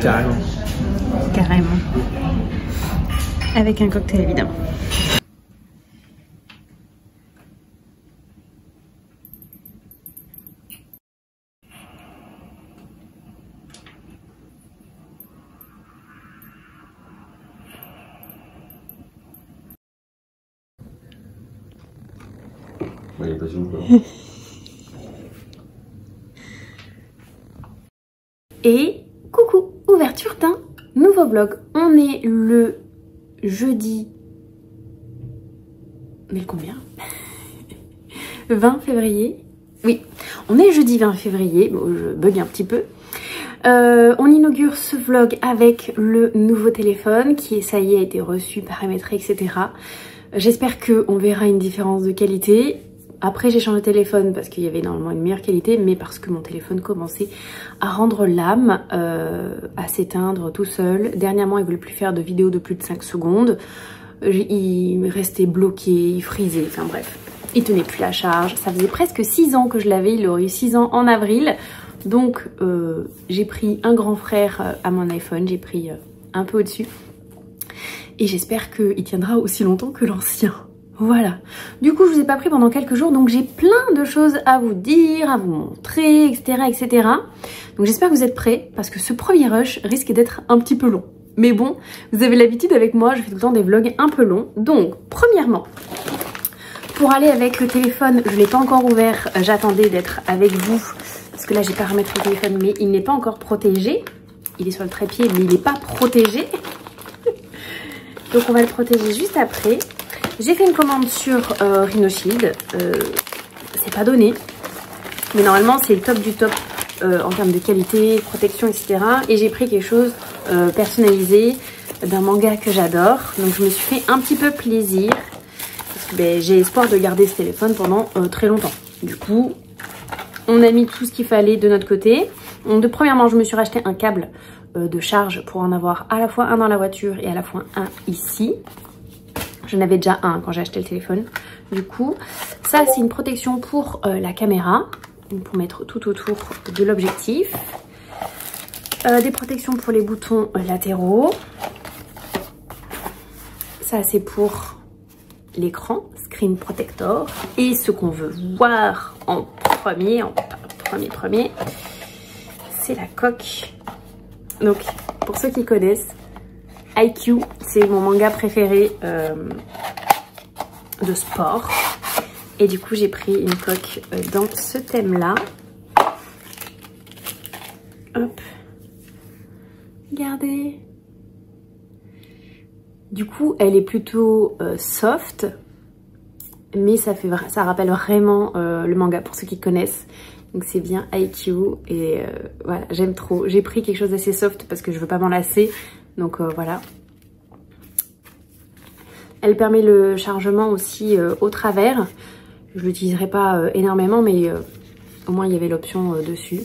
Carrément. Carrément. Avec un cocktail évidemment. Bah, il est pas sûr, quoi. Et coucou, ouverture d'un nouveau vlog. On est le jeudi... Mais le combien 20 février. Oui, on est jeudi 20 février. Bon, je bug un petit peu. On inaugure ce vlog avec le nouveau téléphone qui, ça y est, a été reçu, paramétré, etc. J'espère qu'on verra une différence de qualité. Après, j'ai changé de téléphone parce qu'il y avait normalement une meilleure qualité, mais parce que mon téléphone commençait à rendre l'âme, à s'éteindre tout seul. Dernièrement, il ne voulait plus faire de vidéos de plus de 5 secondes. Il restait bloqué, il frisait, enfin bref. Il tenait plus la charge. Ça faisait presque 6 ans que je l'avais, il aurait eu 6 ans en avril. Donc, j'ai pris un grand frère à mon iPhone, j'ai pris un peu au-dessus. Et j'espère qu'il tiendra aussi longtemps que l'ancien. Voilà, du coup je vous ai pas pris pendant quelques jours, donc j'ai plein de choses à vous dire, à vous montrer, etc. etc. Donc j'espère que vous êtes prêts, parce que ce premier rush risque d'être un petit peu long. Mais bon, vous avez l'habitude avec moi, je fais tout le temps des vlogs un peu longs. Donc, premièrement, pour aller avec le téléphone, je ne l'ai pas encore ouvert, j'attendais d'être avec vous, parce que là j'ai paramétré le téléphone, mais il n'est pas encore protégé. Il est sur le trépied, mais il n'est pas protégé. Donc on va le protéger juste après. J'ai fait une commande sur Rhino Shield, c'est pas donné, mais normalement c'est le top du top en termes de qualité, protection, etc. Et j'ai pris quelque chose personnalisé d'un manga que j'adore, donc je me suis fait un petit peu plaisir, parce que ben, j'ai espoir de garder ce téléphone pendant très longtemps. Du coup, on a mis tout ce qu'il fallait de notre côté. Donc, premièrement, je me suis racheté un câble de charge pour en avoir à la fois un dans la voiture et à la fois un ici. J'en avais déjà un quand j'ai acheté le téléphone. Du coup, ça c'est une protection pour la caméra, pour mettre tout autour de l'objectif. Des protections pour les boutons latéraux. Ça c'est pour l'écran, Screen Protector. Et ce qu'on veut voir en premier, c'est la coque. Donc, pour ceux qui connaissent, IQ, c'est mon manga préféré de sport. Et du coup, j'ai pris une coque dans ce thème-là. Hop. Regardez. Du coup, elle est plutôt soft. Mais ça rappelle vraiment le manga pour ceux qui connaissent. Donc c'est bien IQ. Et voilà, j'aime trop. J'ai pris quelque chose d'assez soft parce que je veux pas m'en lasser. Donc voilà. Elle permet le chargement aussi au travers. Je l'utiliserai pas énormément, mais au moins il y avait l'option dessus.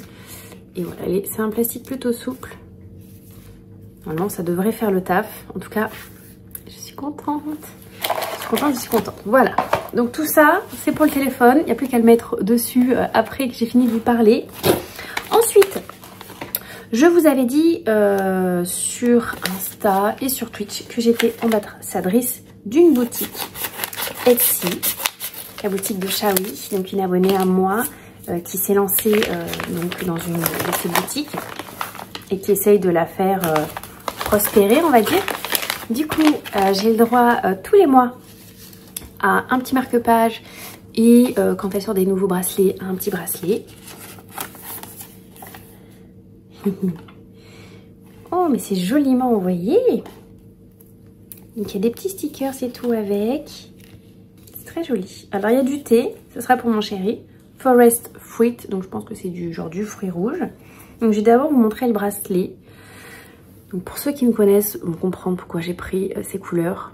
Et voilà, c'est un plastique plutôt souple. Normalement ça devrait faire le taf. En tout cas, je suis contente. Je suis contente. Voilà. Donc tout ça, c'est pour le téléphone. Il n'y a plus qu'à le mettre dessus après que j'ai fini de vous parler. Ensuite, je vous avais dit sur Insta et sur Twitch que j'étais ambassadrice d'une boutique Etsy, la boutique de Shawi, donc une abonnée à moi qui s'est lancée donc dans une de ces boutiques et qui essaye de la faire prospérer, on va dire. Du coup, j'ai le droit tous les mois à un petit marque-page et quand elle sort des nouveaux bracelets, un petit bracelet. Oh, mais c'est joliment envoyé. Donc il y a des petits stickers et tout avec. C'est très joli. Alors il y a du thé, ce sera pour mon chéri. Forest Fruit, donc je pense que c'est du genre du fruit rouge. Donc je vais d'abord vous montrer le bracelet. Donc pour ceux qui me connaissent vont comprendre pourquoi j'ai pris ces couleurs.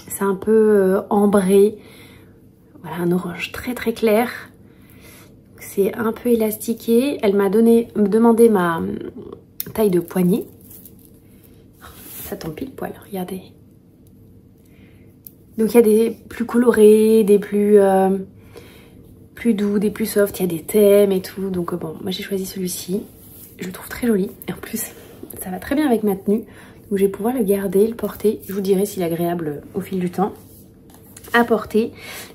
C'est un peu ambré. Voilà, un orange très très clair. C'est un peu élastiqué. Elle m'a demandé ma taille de poignet. Ça tombe pile poil, regardez. Donc il y a des plus colorés, des plus doux, des plus soft. Il y a des thèmes et tout. Donc bon, moi j'ai choisi celui-ci. Je le trouve très joli. Et en plus, ça va très bien avec ma tenue. Donc je vais pouvoir le garder, le porter. Je vous dirai s'il est agréable au fil du temps à porter.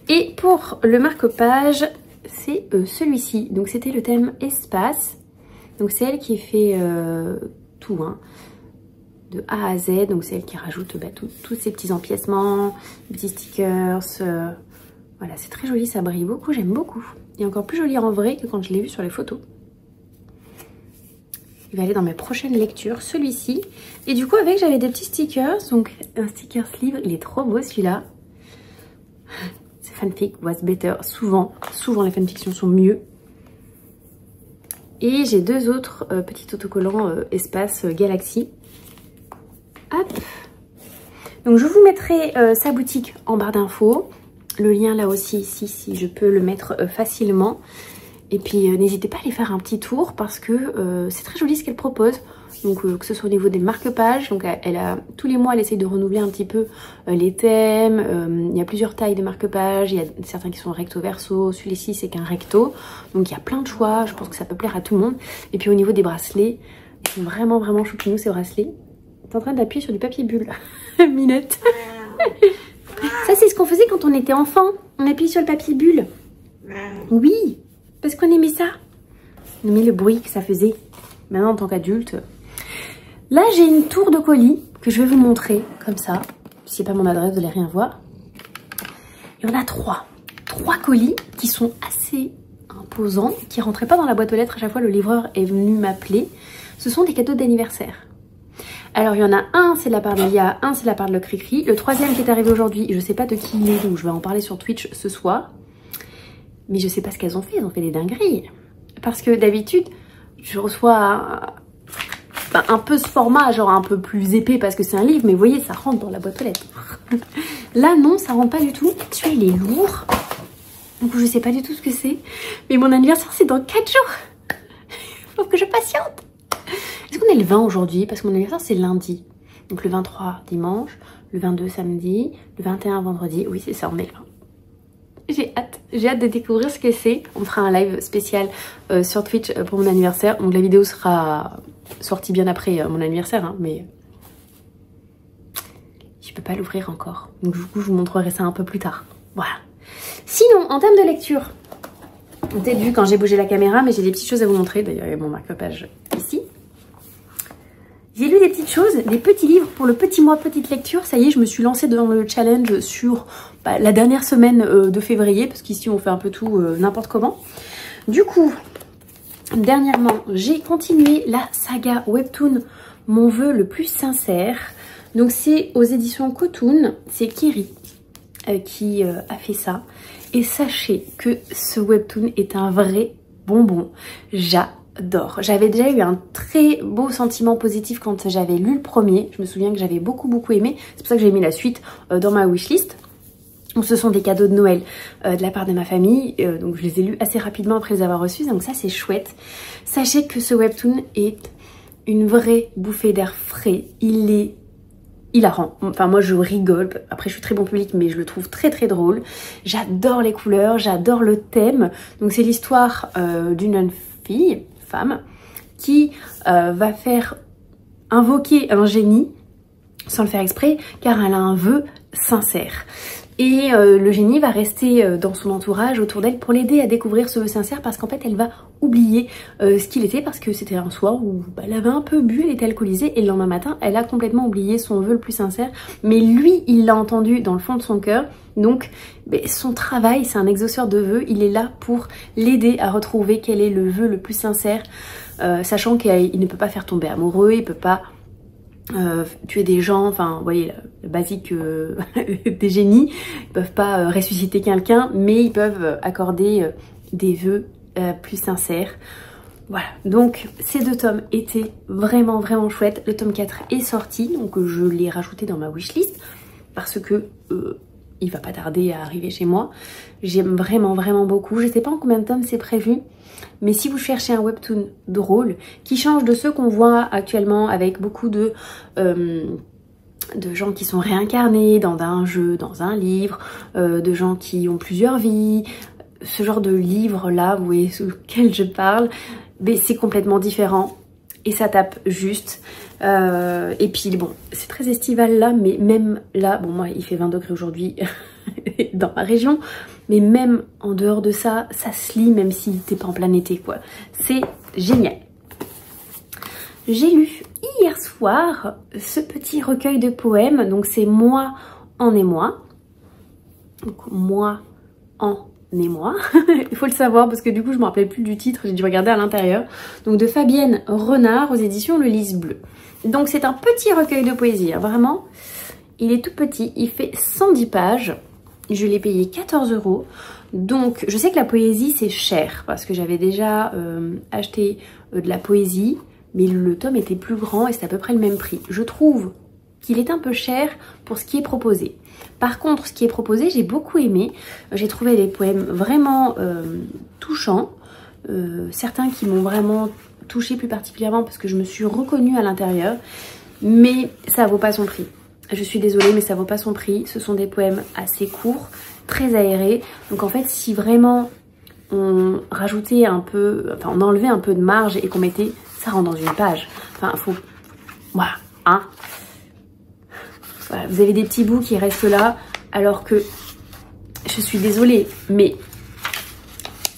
Et pour le marque-page, c'est celui-ci. Donc c'était le thème espace. Donc c'est elle qui fait tout, hein, de A à Z. Donc c'est elle qui rajoute tous ces petits empiècements, petits stickers. Voilà, c'est très joli, ça brille beaucoup, j'aime beaucoup. Et encore plus joli en vrai que quand je l'ai vu sur les photos. Il va aller dans mes prochaines lectures, celui-ci. Et du coup, avec, j'avais des petits stickers. Donc, un sticker livre, il est trop beau celui-là. C'est fanfic was better. Souvent les fanfictions sont mieux. Et j'ai deux autres petits autocollants espace galaxie. Hop. Donc, je vous mettrai sa boutique en barre d'infos. Le lien là aussi, ici, si je peux le mettre facilement. Et puis n'hésitez pas à aller faire un petit tour parce que c'est très joli ce qu'elle propose. Donc que ce soit au niveau des marque-pages, donc elle a tous les mois elle essaye de renouveler un petit peu les thèmes. Il y a plusieurs tailles de marque-pages, il y a certains qui sont recto verso, celui-ci c'est qu'un recto. Donc il y a plein de choix, je pense que ça peut plaire à tout le monde. Et puis au niveau des bracelets, ils sont vraiment choupinous ces bracelets. T'es en train d'appuyer sur du papier bulle, Minette. Ça c'est ce qu'on faisait quand on était enfant, on appuyait sur le papier bulle. Oui. Parce qu'on aimait ça. On aimait le bruit que ça faisait. Maintenant, en tant qu'adulte. Là, j'ai une tour de colis que je vais vous montrer. Comme ça. Si c'est pas mon adresse, vous n'allez rien voir. Il y en a 3. 3 colis qui sont assez imposants. Qui rentraient pas dans la boîte aux lettres. À chaque fois, le livreur est venu m'appeler. Ce sont des cadeaux d'anniversaire. Alors, il y en a un, c'est de la part de Lia. Un, c'est de la part de le Cricri. Le troisième qui est arrivé aujourd'hui, je sais pas de qui il est. Donc, je vais en parler sur Twitch ce soir. Mais je sais pas ce qu'elles ont fait, elles ont fait des dingueries. Parce que d'habitude, je reçois un peu ce format, genre un peu plus épais parce que c'est un livre, mais vous voyez, ça rentre dans la boîte aux lettres. Là, non, ça rentre pas du tout. Celui-là, il est lourd. Donc, je sais pas du tout ce que c'est. Mais mon anniversaire, c'est dans 4 jours. Faut que je patiente. Est-ce qu'on est le 20 aujourd'hui? Parce que mon anniversaire, c'est lundi. Donc, le 23, dimanche. Le 22, samedi. Le 21, vendredi. Oui, c'est ça, on est le 20. J'ai hâte de découvrir ce que c'est. On fera un live spécial sur Twitch pour mon anniversaire. Donc la vidéo sera sortie bien après mon anniversaire, hein, mais je peux pas l'ouvrir encore. Donc du coup, je vous montrerai ça un peu plus tard. Voilà. Sinon, en termes de lecture, vous avez peut-être vu quand j'ai bougé la caméra, mais j'ai des petites choses à vous montrer. D'ailleurs, il y a mon marque-page ici. J'ai lu des petites choses, des petits livres pour le petit mois petite lecture. Ça y est, je me suis lancée dans le challenge sur la dernière semaine de février, parce qu'ici on fait un peu tout n'importe comment. Du coup, dernièrement, j'ai continué la saga webtoon Mon vœu le plus sincère. Donc c'est aux éditions Cotoon, c'est Kiri qui a fait ça. Et sachez que ce webtoon est un vrai bonbon. J'adore. J'avais déjà eu un très beau sentiment positif quand j'avais lu le premier. Je me souviens que j'avais beaucoup aimé. C'est pour ça que j'ai mis la suite dans ma wishlist. Donc ce sont des cadeaux de Noël de la part de ma famille. Donc je les ai lus assez rapidement après les avoir reçus. Donc ça c'est chouette. Sachez que ce webtoon est une vraie bouffée d'air frais. Il est hilarant. Enfin moi je rigole. Après je suis très bon public mais je le trouve très drôle. J'adore les couleurs, j'adore le thème. Donc c'est l'histoire d'une jeune femme qui va faire invoquer un génie sans le faire exprès car elle a un vœu sincère. Et le génie va rester dans son entourage autour d'elle pour l'aider à découvrir ce vœu sincère parce qu'en fait elle va oublier ce qu'il était parce que c'était un soir où elle avait un peu bu, elle était alcoolisée et le lendemain matin elle a complètement oublié son vœu le plus sincère, mais lui il l'a entendu dans le fond de son cœur. Donc son travail, c'est un exauceur de vœux, il est là pour l'aider à retrouver quel est le vœu le plus sincère, sachant qu'il ne peut pas faire tomber amoureux, il peut pas tuer des gens, enfin vous voyez le basique des génies. Ils peuvent pas ressusciter quelqu'un, mais ils peuvent accorder des vœux plus sincères. Voilà, donc ces deux tomes étaient vraiment chouettes. Le tome 4 est sorti, donc je l'ai rajouté dans ma wishlist parce que il va pas tarder à arriver chez moi. J'aime vraiment beaucoup. Je sais pas en combien de tomes c'est prévu, mais si vous cherchez un webtoon drôle qui change de ceux qu'on voit actuellement avec beaucoup de gens qui sont réincarnés dans un jeu, dans un livre, de gens qui ont plusieurs vies, ce genre de livre là, vous voyez, sous lequel je parle, mais c'est complètement différent. et ça tape juste. Et puis bon, c'est très estival là, mais même là, bon moi il fait 20 degrés aujourd'hui dans ma région, mais même en dehors de ça, ça se lit même si t'es pas en plein été quoi. C'est génial. J'ai lu hier soir ce petit recueil de poèmes, donc c'est Moi en émoi. Donc Moi en émoi, il faut le savoir parce que du coup je me rappelais plus du titre, j'ai dû regarder à l'intérieur. Donc de Fabienne Renard aux éditions Le Lys Bleu. Donc c'est un petit recueil de poésie, hein, vraiment. Il est tout petit, il fait 110 pages. Je l'ai payé 14 €. Donc je sais que la poésie c'est cher parce que j'avais déjà acheté de la poésie, mais le tome était plus grand et c'est à peu près le même prix. Je trouve qu'il est un peu cher pour ce qui est proposé. Par contre, ce qui est proposé, j'ai beaucoup aimé. J'ai trouvé des poèmes vraiment touchants. Certains qui m'ont vraiment touchée plus particulièrement parce que je me suis reconnue à l'intérieur. Mais ça vaut pas son prix. Je suis désolée, mais ça vaut pas son prix. Ce sont des poèmes assez courts, très aérés. Donc en fait, si vraiment on rajoutait un peu, enfin on enlevait un peu de marge et qu'on mettait, ça rentre dans une page. Enfin, faut... Voilà, hein. Voilà, vous avez des petits bouts qui restent là, alors que je suis désolée, mais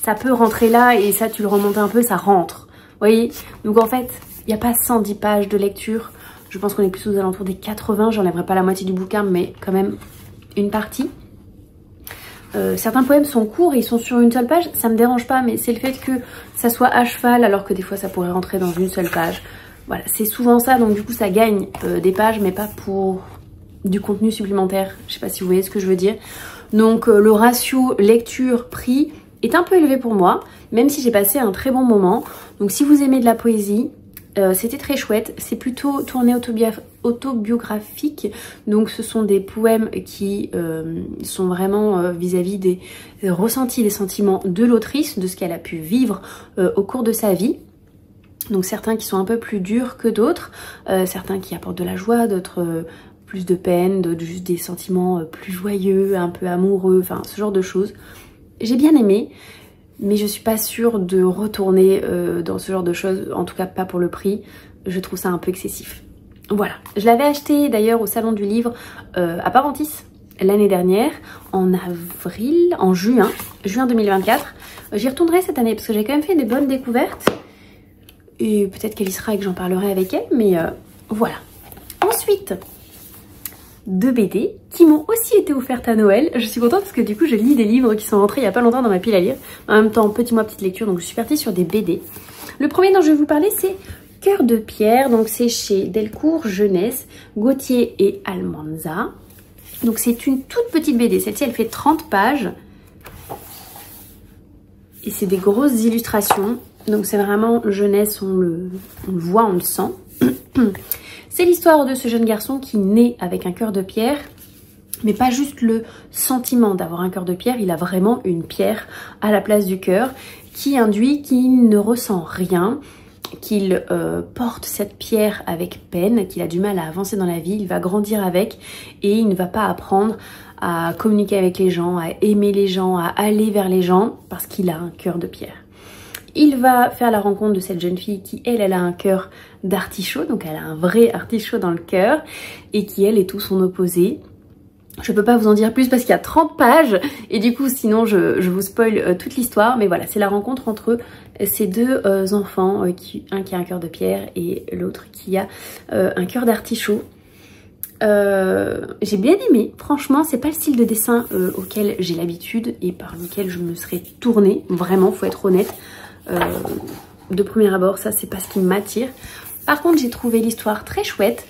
ça peut rentrer là et ça tu le remontes un peu, ça rentre. Vous voyez? Donc en fait, il n'y a pas 110 pages de lecture. Je pense qu'on est plus aux alentours des 80, j'enlèverai pas la moitié du bouquin, mais quand même une partie. Certains poèmes sont courts et ils sont sur une seule page, ça me dérange pas, mais c'est le fait que ça soit à cheval alors que des fois ça pourrait rentrer dans une seule page. Voilà, c'est souvent ça, donc du coup ça gagne des pages, mais pas pour du contenu supplémentaire. Je sais pas si vous voyez ce que je veux dire. Donc le ratio lecture-prix est un peu élevé pour moi, même si j'ai passé un très bon moment. Donc si vous aimez de la poésie, c'était très chouette. C'est plutôt tourné autobiographique, donc ce sont des poèmes qui sont vraiment vis-à-vis des ressentis, des sentiments de l'autrice, de ce qu'elle a pu vivre au cours de sa vie. Donc certains qui sont un peu plus durs que d'autres, certains qui apportent de la joie, d'autres plus de peine, d'autres juste des sentiments plus joyeux, un peu amoureux, enfin ce genre de choses. J'ai bien aimé, mais je suis pas sûre de retourner dans ce genre de choses, en tout cas pas pour le prix. Je trouve ça un peu excessif. Voilà, je l'avais acheté d'ailleurs au salon du livre à Parentis l'année dernière, en juin 2024. J'y retournerai cette année parce que j'ai quand même fait des bonnes découvertes. Et peut-être qu'elle y sera et que j'en parlerai avec elle, mais voilà. Ensuite, 2 BD qui m'ont aussi été offertes à Noël. Je suis contente parce que du coup je lis des livres qui sont rentrés il n'y a pas longtemps dans ma pile à lire. En même temps, petit mois, petite lecture, donc je suis partie sur des BD. Le premier dont je vais vous parler, c'est Cœur de pierre. Donc c'est chez Delcourt Jeunesse, Gauthier et Almanza. Donc c'est une toute petite BD. Celle-ci, elle fait 30 pages. Et c'est des grosses illustrations. Donc c'est vraiment jeunesse, on le voit, on le sent. C'est l'histoire de ce jeune garçon qui naît avec un cœur de pierre, mais pas juste le sentiment d'avoir un cœur de pierre, il a vraiment une pierre à la place du cœur qui induit qu'il ne ressent rien, qu'il porte cette pierre avec peine, qu'il a du mal à avancer dans la vie, il va grandir avec et il ne va pas apprendre à communiquer avec les gens, à aimer les gens, à aller vers les gens parce qu'il a un cœur de pierre. Il va faire la rencontre de cette jeune fille qui, elle a un cœur d'artichaut, donc elle a un vrai artichaut dans le cœur, et qui, elle, est tout son opposé. Je peux pas vous en dire plus parce qu'il y a 30 pages, et du coup, sinon, je vous spoil toute l'histoire, mais voilà, c'est la rencontre entre ces deux enfants, un qui a un cœur de pierre et l'autre qui a un cœur d'artichaut. J'ai bien aimé, franchement c'est pas le style de dessin auquel j'ai l'habitude et par lequel je me serais tournée, vraiment faut être honnête. De premier abord ça c'est pas ce qui m'attire. Par contre j'ai trouvé l'histoire très chouette,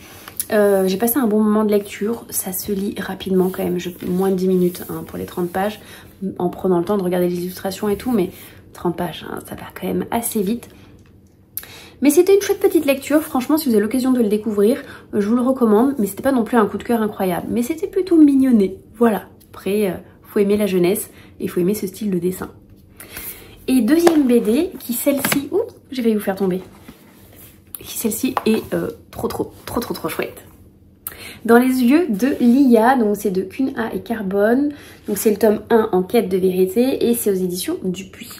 j'ai passé un bon moment de lecture, ça se lit rapidement quand même, moins de 10 minutes hein, pour les 30 pages, en prenant le temps de regarder les illustrations et tout, mais 30 pages hein, ça va quand même assez vite. Mais c'était une chouette petite lecture, franchement si vous avez l'occasion de le découvrir, je vous le recommande, mais c'était pas non plus un coup de cœur incroyable, mais c'était plutôt mignonné, voilà. Après, faut aimer la jeunesse et faut aimer ce style de dessin. Et deuxième BD, qui celle-ci, ouh, j'ai failli vous faire tomber, qui celle-ci est trop chouette. Dans les yeux de Lia, donc c'est de Cunha et Carbone, donc c'est le tome 1 en quête de vérité et c'est aux éditions Dupuis.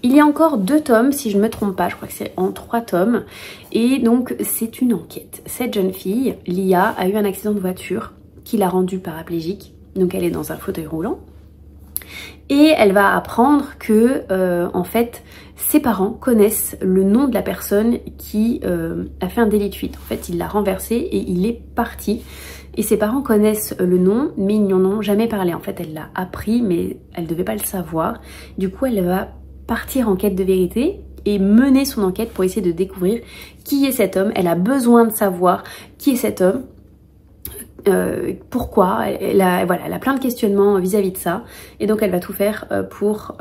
Il y a encore 2 tomes, si je ne me trompe pas, je crois que c'est en 3 tomes. Et donc, c'est une enquête. Cette jeune fille, Lia, a eu un accident de voiture qui l'a rendue paraplégique. Donc, elle est dans un fauteuil roulant. Et elle va apprendre que, en fait, ses parents connaissent le nom de la personne qui a fait un délit de fuite. En fait, il l'a renversé et il est parti. Et ses parents connaissent le nom, mais ils n'y en ont jamais parlé. En fait, elle l'a appris, mais elle ne devait pas le savoir. Du coup, elle va partir en quête de vérité et mener son enquête pour essayer de découvrir qui est cet homme. Elle a besoin de savoir qui est cet homme, pourquoi. Voilà, elle a plein de questionnements vis-à-vis de ça. Et donc, elle va tout faire pour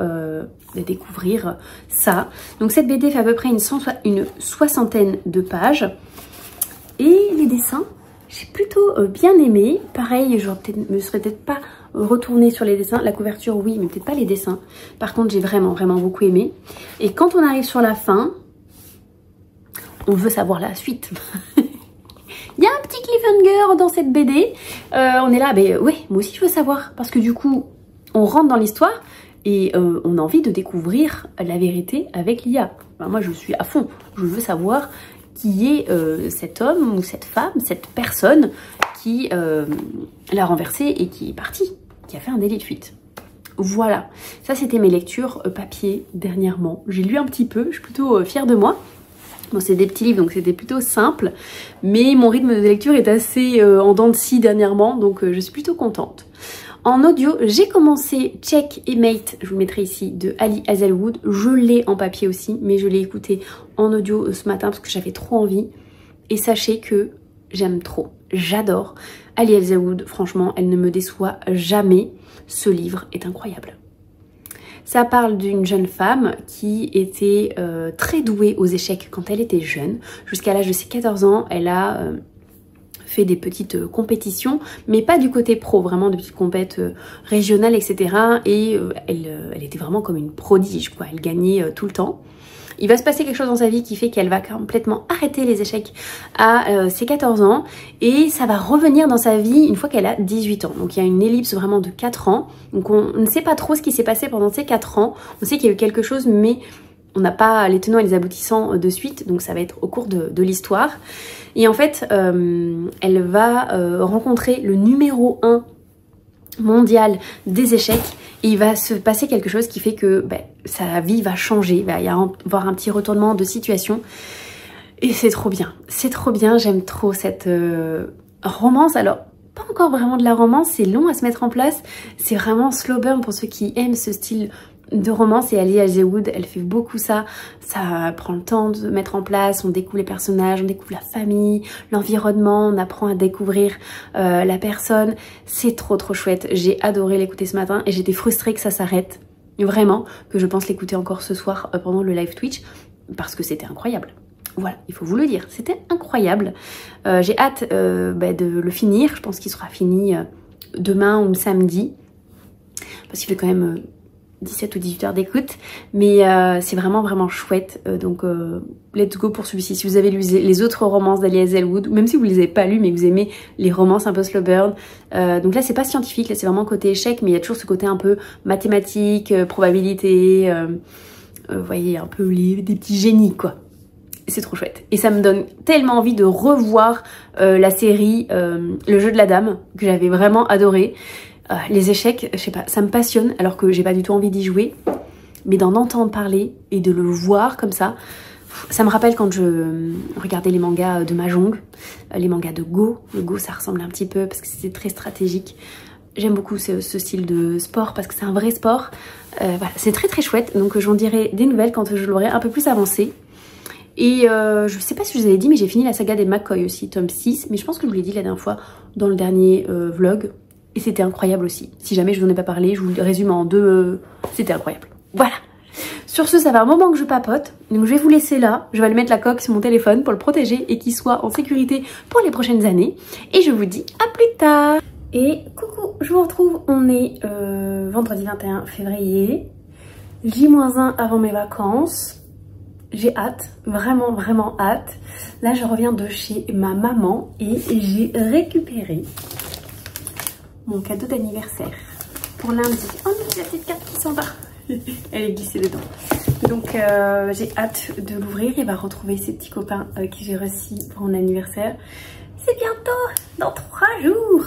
découvrir ça. Donc, cette BD fait à peu près une 60aine de pages. Et les dessins, j'ai plutôt bien aimé. Pareil, je me serais peut-être pas retournée sur les dessins. La couverture, oui, mais peut-être pas les dessins. Par contre, j'ai vraiment beaucoup aimé. Et quand on arrive sur la fin, on veut savoir la suite. Il y a un petit cliffhanger dans cette BD. On est là, mais ouais, moi aussi je veux savoir. Parce que du coup, on rentre dans l'histoire et on a envie de découvrir la vérité avec Lia. Enfin, moi, je suis à fond. Je veux savoir qui est cet homme ou cette femme, cette personne qui l'a renversé et qui est partie, qui a fait un délit de fuite. Voilà, ça c'était mes lectures papier dernièrement. J'ai lu un petit peu, je suis plutôt fière de moi. Bon, c'est des petits livres, donc c'était plutôt simple. Mais mon rythme de lecture est assez en dents de scie dernièrement, donc je suis plutôt contente. En audio, j'ai commencé Check et Mate, je vous le mettrai ici, de Ali Hazelwood. Je l'ai en papier aussi, mais je l'ai écouté en audio ce matin parce que j'avais trop envie. Et sachez que j'aime trop, j'adore Ali Hazelwood. Franchement, elle ne me déçoit jamais. Ce livre est incroyable. Ça parle d'une jeune femme qui était très douée aux échecs quand elle était jeune. Jusqu'à l'âge de ses 14 ans, elle a fait des petites compétitions, mais pas du côté pro, vraiment de petites compètes régionales, etc. Et elle était vraiment comme une prodige, quoi. Elle gagnait tout le temps. Il va se passer quelque chose dans sa vie qui fait qu'elle va complètement arrêter les échecs à ses 14 ans et ça va revenir dans sa vie une fois qu'elle a 18 ans. Donc il y a une ellipse vraiment de 4 ans. Donc on ne sait pas trop ce qui s'est passé pendant ces 4 ans. On sait qu'il y a eu quelque chose, mais on n'a pas les tenants et les aboutissants de suite. Donc ça va être au cours de l'histoire. Et en fait, elle va rencontrer le numéro 1 mondial des échecs et il va se passer quelque chose qui fait que sa vie va changer, il va y avoir un petit retournement de situation et c'est trop bien, j'aime trop cette romance. Alors pas encore vraiment de la romance, c'est long à se mettre en place, c'est vraiment slow burn pour ceux qui aiment ce style de romance. Et Ali Hazelwood, elle fait beaucoup ça prend le temps de mettre en place, on découvre les personnages, on découvre la famille, l'environnement, on apprend à découvrir la personne, c'est trop chouette. J'ai adoré l'écouter ce matin et j'étais frustrée que ça s'arrête, vraiment, que je pense l'écouter encore ce soir pendant le live Twitch parce que c'était incroyable. Voilà, il faut vous le dire, c'était incroyable. J'ai hâte de le finir, je pense qu'il sera fini demain ou samedi parce qu'il fait quand même 17 ou 18 heures d'écoute, mais c'est vraiment chouette. Donc let's go pour celui-ci. Si vous avez lu les autres romances d'Ali Hazelwood, ou même si vous les avez pas lues mais que vous aimez les romances un peu slow burn, donc là c'est pas scientifique, là c'est vraiment côté échec, mais il y a toujours ce côté un peu mathématique, probabilité, vous voyez, un peu des petits génies quoi. C'est trop chouette. Et ça me donne tellement envie de revoir la série Le jeu de la dame, que j'avais vraiment adoré. Les échecs, je sais pas, ça me passionne alors que j'ai pas du tout envie d'y jouer. Mais d'en entendre parler et de le voir comme ça, ça me rappelle quand je regardais les mangas de Mahjong, les mangas de Go. Le Go, ça ressemble un petit peu parce que c'est très stratégique. J'aime beaucoup ce style de sport parce que c'est un vrai sport. Voilà, c'est très chouette. Donc j'en dirai des nouvelles quand je l'aurai un peu plus avancé. Et je sais pas si je vous avais dit, mais j'ai fini la saga des McCoy aussi, tome 6. Mais je pense que je vous l'ai dit la dernière fois dans le dernier vlog. Et c'était incroyable aussi. Si jamais je vous en ai pas parlé, je vous le résume en 2. C'était incroyable. Voilà. Sur ce, ça fait un moment que je papote. Donc je vais vous laisser là. Je vais aller mettre la coque sur mon téléphone pour le protéger et qu'il soit en sécurité pour les prochaines années. Et je vous dis à plus tard. Et coucou, je vous retrouve. On est vendredi 21 février. J-1 avant mes vacances. J'ai hâte, vraiment hâte. Là, je reviens de chez ma maman et j'ai récupéré mon cadeau d'anniversaire pour lundi. Oh non, c'est la petite carte qui s'en va. Elle est glissée dedans. Donc j'ai hâte de l'ouvrir. Il va retrouver ses petits copains qui j'ai reçus pour mon anniversaire. C'est bientôt, dans 3 jours.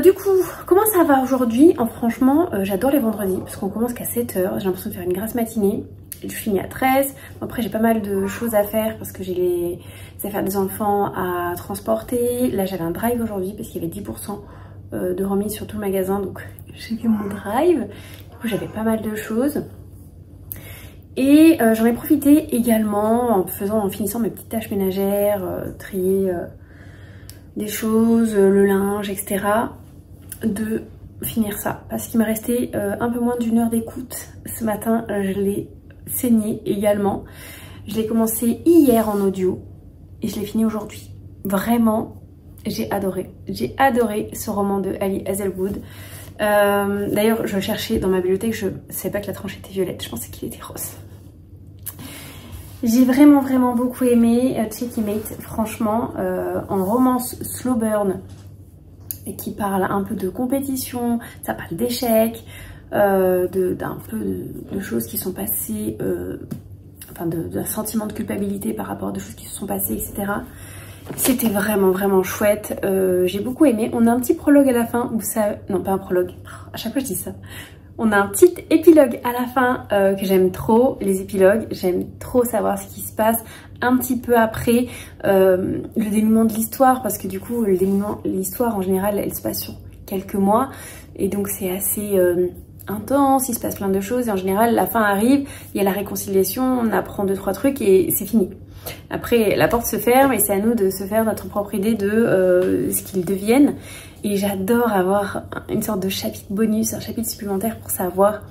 Du coup, comment ça va aujourd'hui? Franchement, j'adore les vendredis parce qu'on commence qu'à 7 h. J'ai l'impression de faire une grasse matinée. Je finis à 13. Après, j'ai pas mal de choses à faire parce que j'ai les affaires des enfants à transporter. Là, j'avais un drive aujourd'hui parce qu'il y avait 10% de remise sur tout le magasin. Donc, j'ai fait mon drive. Du coup, j'avais pas mal de choses. Et j'en ai profité également en finissant mes petites tâches ménagères, trier des choses, le linge, etc. de finir ça. Parce qu'il m'a resté un peu moins d'1 heure d'écoute. Ce matin, je l'ai saigné également. Je l'ai commencé hier en audio et je l'ai fini aujourd'hui. Vraiment, j'ai adoré. J'ai adoré ce roman de Ali Hazelwood. D'ailleurs, je le cherchais dans ma bibliothèque, je ne savais pas que la tranche était violette, je pensais qu'il était rose. J'ai vraiment beaucoup aimé Checkmate, franchement, en romance slow burn, et qui parle un peu de compétition, ça parle d'échecs, d'un peu de choses qui sont passées, enfin d'un sentiment de culpabilité par rapport à des choses qui se sont passées, etc. C'était vraiment chouette, j'ai beaucoup aimé. On a un petit prologue à la fin où ça... Non, pas un prologue, à chaque fois je dis ça. On a un petit épilogue à la fin que j'aime trop, les épilogues. J'aime trop savoir ce qui se passe un petit peu après le dénouement de l'histoire, parce que du coup, l'histoire en général, elle se passe sur quelques mois. Et donc c'est assez intense, il se passe plein de choses. Et en général, la fin arrive, il y a la réconciliation, on apprend 2-3 trucs et c'est fini. Après, la porte se ferme et c'est à nous de se faire notre propre idée de ce qu'ils deviennent. Et j'adore avoir une sorte de chapitre bonus, un chapitre supplémentaire pour savoir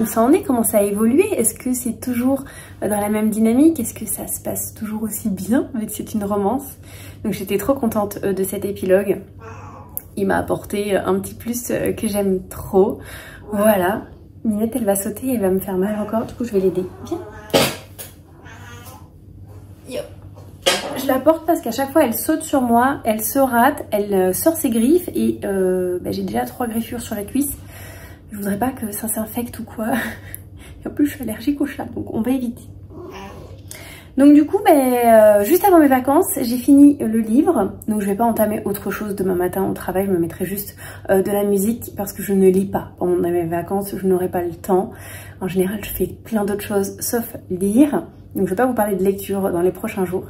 où ça en est, comment ça a évolué. Est-ce que c'est toujours dans la même dynamique? Est-ce que ça se passe toujours aussi bien, vu que c'est une romance? Donc j'étais trop contente de cet épilogue. Il m'a apporté un petit plus que j'aime trop. Voilà. Minette, elle va sauter et elle va me faire mal encore. Du coup, je vais l'aider. Viens. Yo. Je la porte parce qu'à chaque fois elle saute sur moi, elle se rate, elle sort ses griffes et j'ai déjà 3 griffures sur la cuisse. Je voudrais pas que ça s'infecte ou quoi. Et en plus je suis allergique au chat, donc on va éviter. Donc du coup, juste avant mes vacances, j'ai fini le livre. Donc je vais pas entamer autre chose demain matin au travail, je me mettrai juste de la musique parce que je ne lis pas. Pendant mes vacances, je n'aurai pas le temps. En général, je fais plein d'autres choses sauf lire. Donc je vais pas vous parler de lecture dans les prochains jours.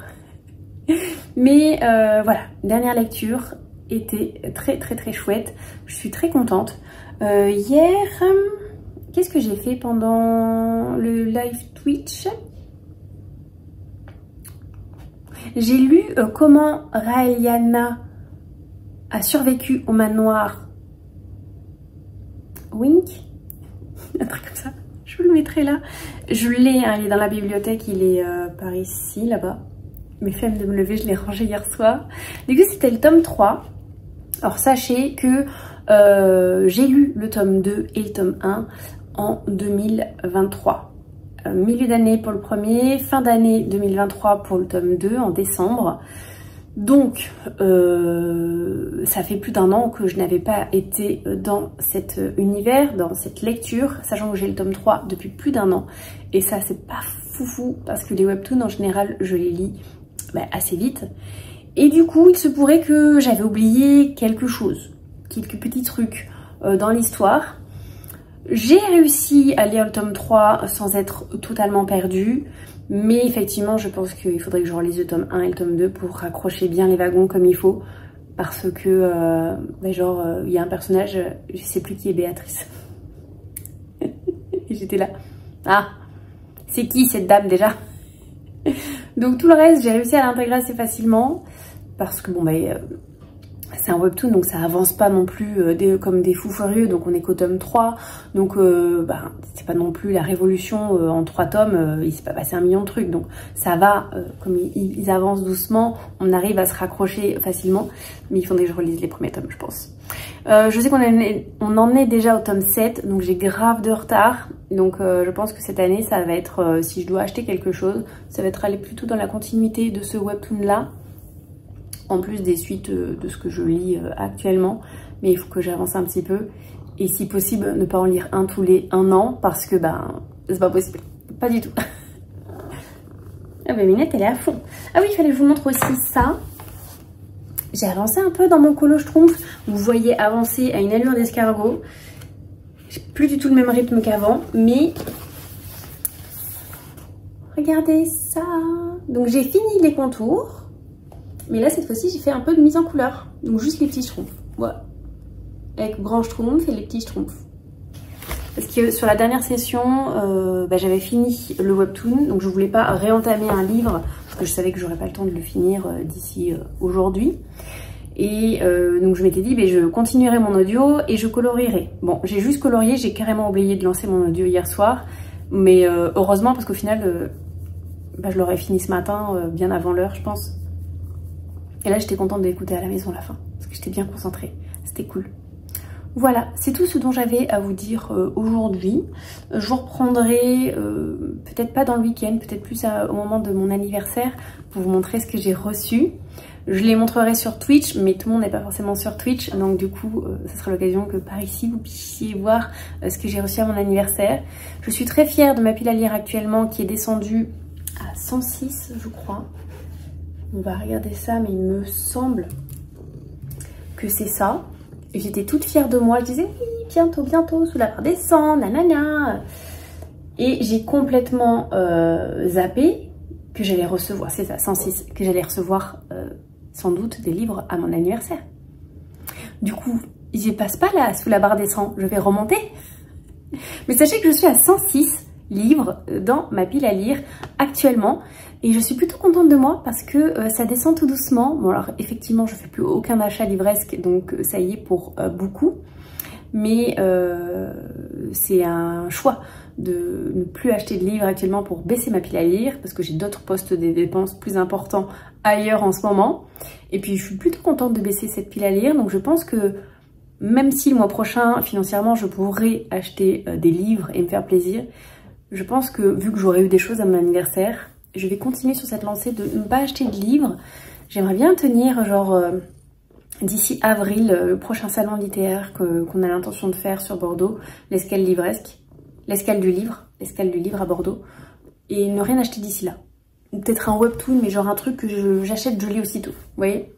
Mais voilà, dernière lecture était très chouette. Je suis très contente. Hier, qu'est-ce que j'ai fait pendant le live Twitch? J'ai lu comment Raeliana a survécu au manoir Wink, un truc comme ça. Je vous le mettrai là. Je l'ai, hein, il est dans la bibliothèque, il est par ici, là-bas. Mes flemme de me lever, je l'ai rangé hier soir. Du coup, c'était le tome 3. Alors, sachez que j'ai lu le tome 2 et le tome 1 en 2023. Milieu d'année pour le premier, fin d'année 2023 pour le tome 2 en décembre. Donc, ça fait plus d'1 an que je n'avais pas été dans cet univers, dans cette lecture, sachant que j'ai le tome 3 depuis plus d'1 an. Et ça, c'est pas foufou, parce que les webtoons, en général, je les lis assez vite. Et du coup, il se pourrait que j'avais oublié quelque chose, quelques petits trucs dans l'histoire. J'ai réussi à lire le tome 3 sans être totalement perdue. Mais effectivement, je pense qu'il faudrait que je relise le tome 1 et le tome 2 pour raccrocher bien les wagons comme il faut. Parce que, il y a un personnage, je sais plus qui est Béatrice. Et j'étais là. Ah, c'est qui cette dame déjà? Donc tout le reste, j'ai réussi à l'intégrer assez facilement. Parce que c'est un webtoon, donc ça avance pas non plus comme des fous furieux, donc on est qu'au tome 3, donc c'est pas non plus la révolution en 3 tomes, il s'est pas passé 1 million de trucs, donc ça va, comme ils avancent doucement, on arrive à se raccrocher facilement, mais il faudrait que je relise les premiers tomes, je pense. Je sais qu'on en est déjà au tome 7, donc j'ai grave de retard, donc je pense que cette année, ça va être, si je dois acheter quelque chose, ça va être aller plutôt dans la continuité de ce webtoon là, en plus des suites de ce que je lis actuellement, mais il faut que j'avance un petit peu et si possible ne pas en lire un tous les 1 an parce que c'est pas possible, pas du tout. Ah bah Minette elle est à fond. Ah oui, il fallait que je vous montre aussi ça. J'ai avancé un peu dans mon colo Schtroumpf. Vous voyez avancer à une allure d'escargot. J'ai plus du tout le même rythme qu'avant, mais regardez ça. Donc j'ai fini les contours, mais là cette fois-ci j'ai fait un peu de mise en couleur. Donc juste les petits Schtroumpfs, voilà, avec grand Schtroumpf et les petits Schtroumpfs. Parce que sur la dernière session, j'avais fini le webtoon, donc je voulais pas réentamer un livre, parce que je savais que j'aurais pas le temps de le finir d'ici aujourd'hui. Et donc je m'étais dit, je continuerai mon audio et je colorierai. Bon, j'ai juste colorié, j'ai carrément oublié de lancer mon audio hier soir, mais heureusement parce qu'au final, je l'aurais fini ce matin, bien avant l'heure je pense. Et là j'étais contente d'écouter à la maison la fin, parce que j'étais bien concentrée, c'était cool. Voilà, c'est tout ce dont j'avais à vous dire aujourd'hui. Je vous reprendrai, peut-être pas dans le week-end, peut-être plus au moment de mon anniversaire, pour vous montrer ce que j'ai reçu. Je les montrerai sur Twitch, mais tout le monde n'est pas forcément sur Twitch, donc du coup, ce sera l'occasion que par ici, vous puissiez voir ce que j'ai reçu à mon anniversaire. Je suis très fière de ma pile à lire actuellement, qui est descendue à 106, je crois. On va regarder ça, mais il me semble que c'est ça. J'étais toute fière de moi, je disais oui, bientôt, bientôt, sous la barre des 100, nanana. Et j'ai complètement zappé que j'allais recevoir, c'est ça, 106, que j'allais recevoir sans doute des livres à mon anniversaire. Du coup, je passe pas là sous la barre des 100, je vais remonter. Mais sachez que je suis à 106 livres dans ma pile à lire actuellement. Et je suis plutôt contente de moi parce que ça descend tout doucement. Bon alors effectivement je fais plus aucun achat livresque, donc ça y est pour beaucoup. Mais c'est un choix de ne plus acheter de livres actuellement pour baisser ma pile à lire, parce que j'ai d'autres postes des dépenses plus importants ailleurs en ce moment. Et puis je suis plutôt contente de baisser cette pile à lire, donc je pense que même si le mois prochain financièrement je pourrais acheter des livres et me faire plaisir, je pense que vu que j'aurais eu des choses à mon anniversaire, je vais continuer sur cette lancée de ne pas acheter de livres. J'aimerais bien tenir genre d'ici avril le prochain salon littéraire qu'on a l'intention de faire sur Bordeaux, l'escale livresque, l'escale du livre à Bordeaux, et ne rien acheter d'ici là. Ou peut-être un webtoon, mais genre un truc que j'achète, je lis aussitôt, vous voyez.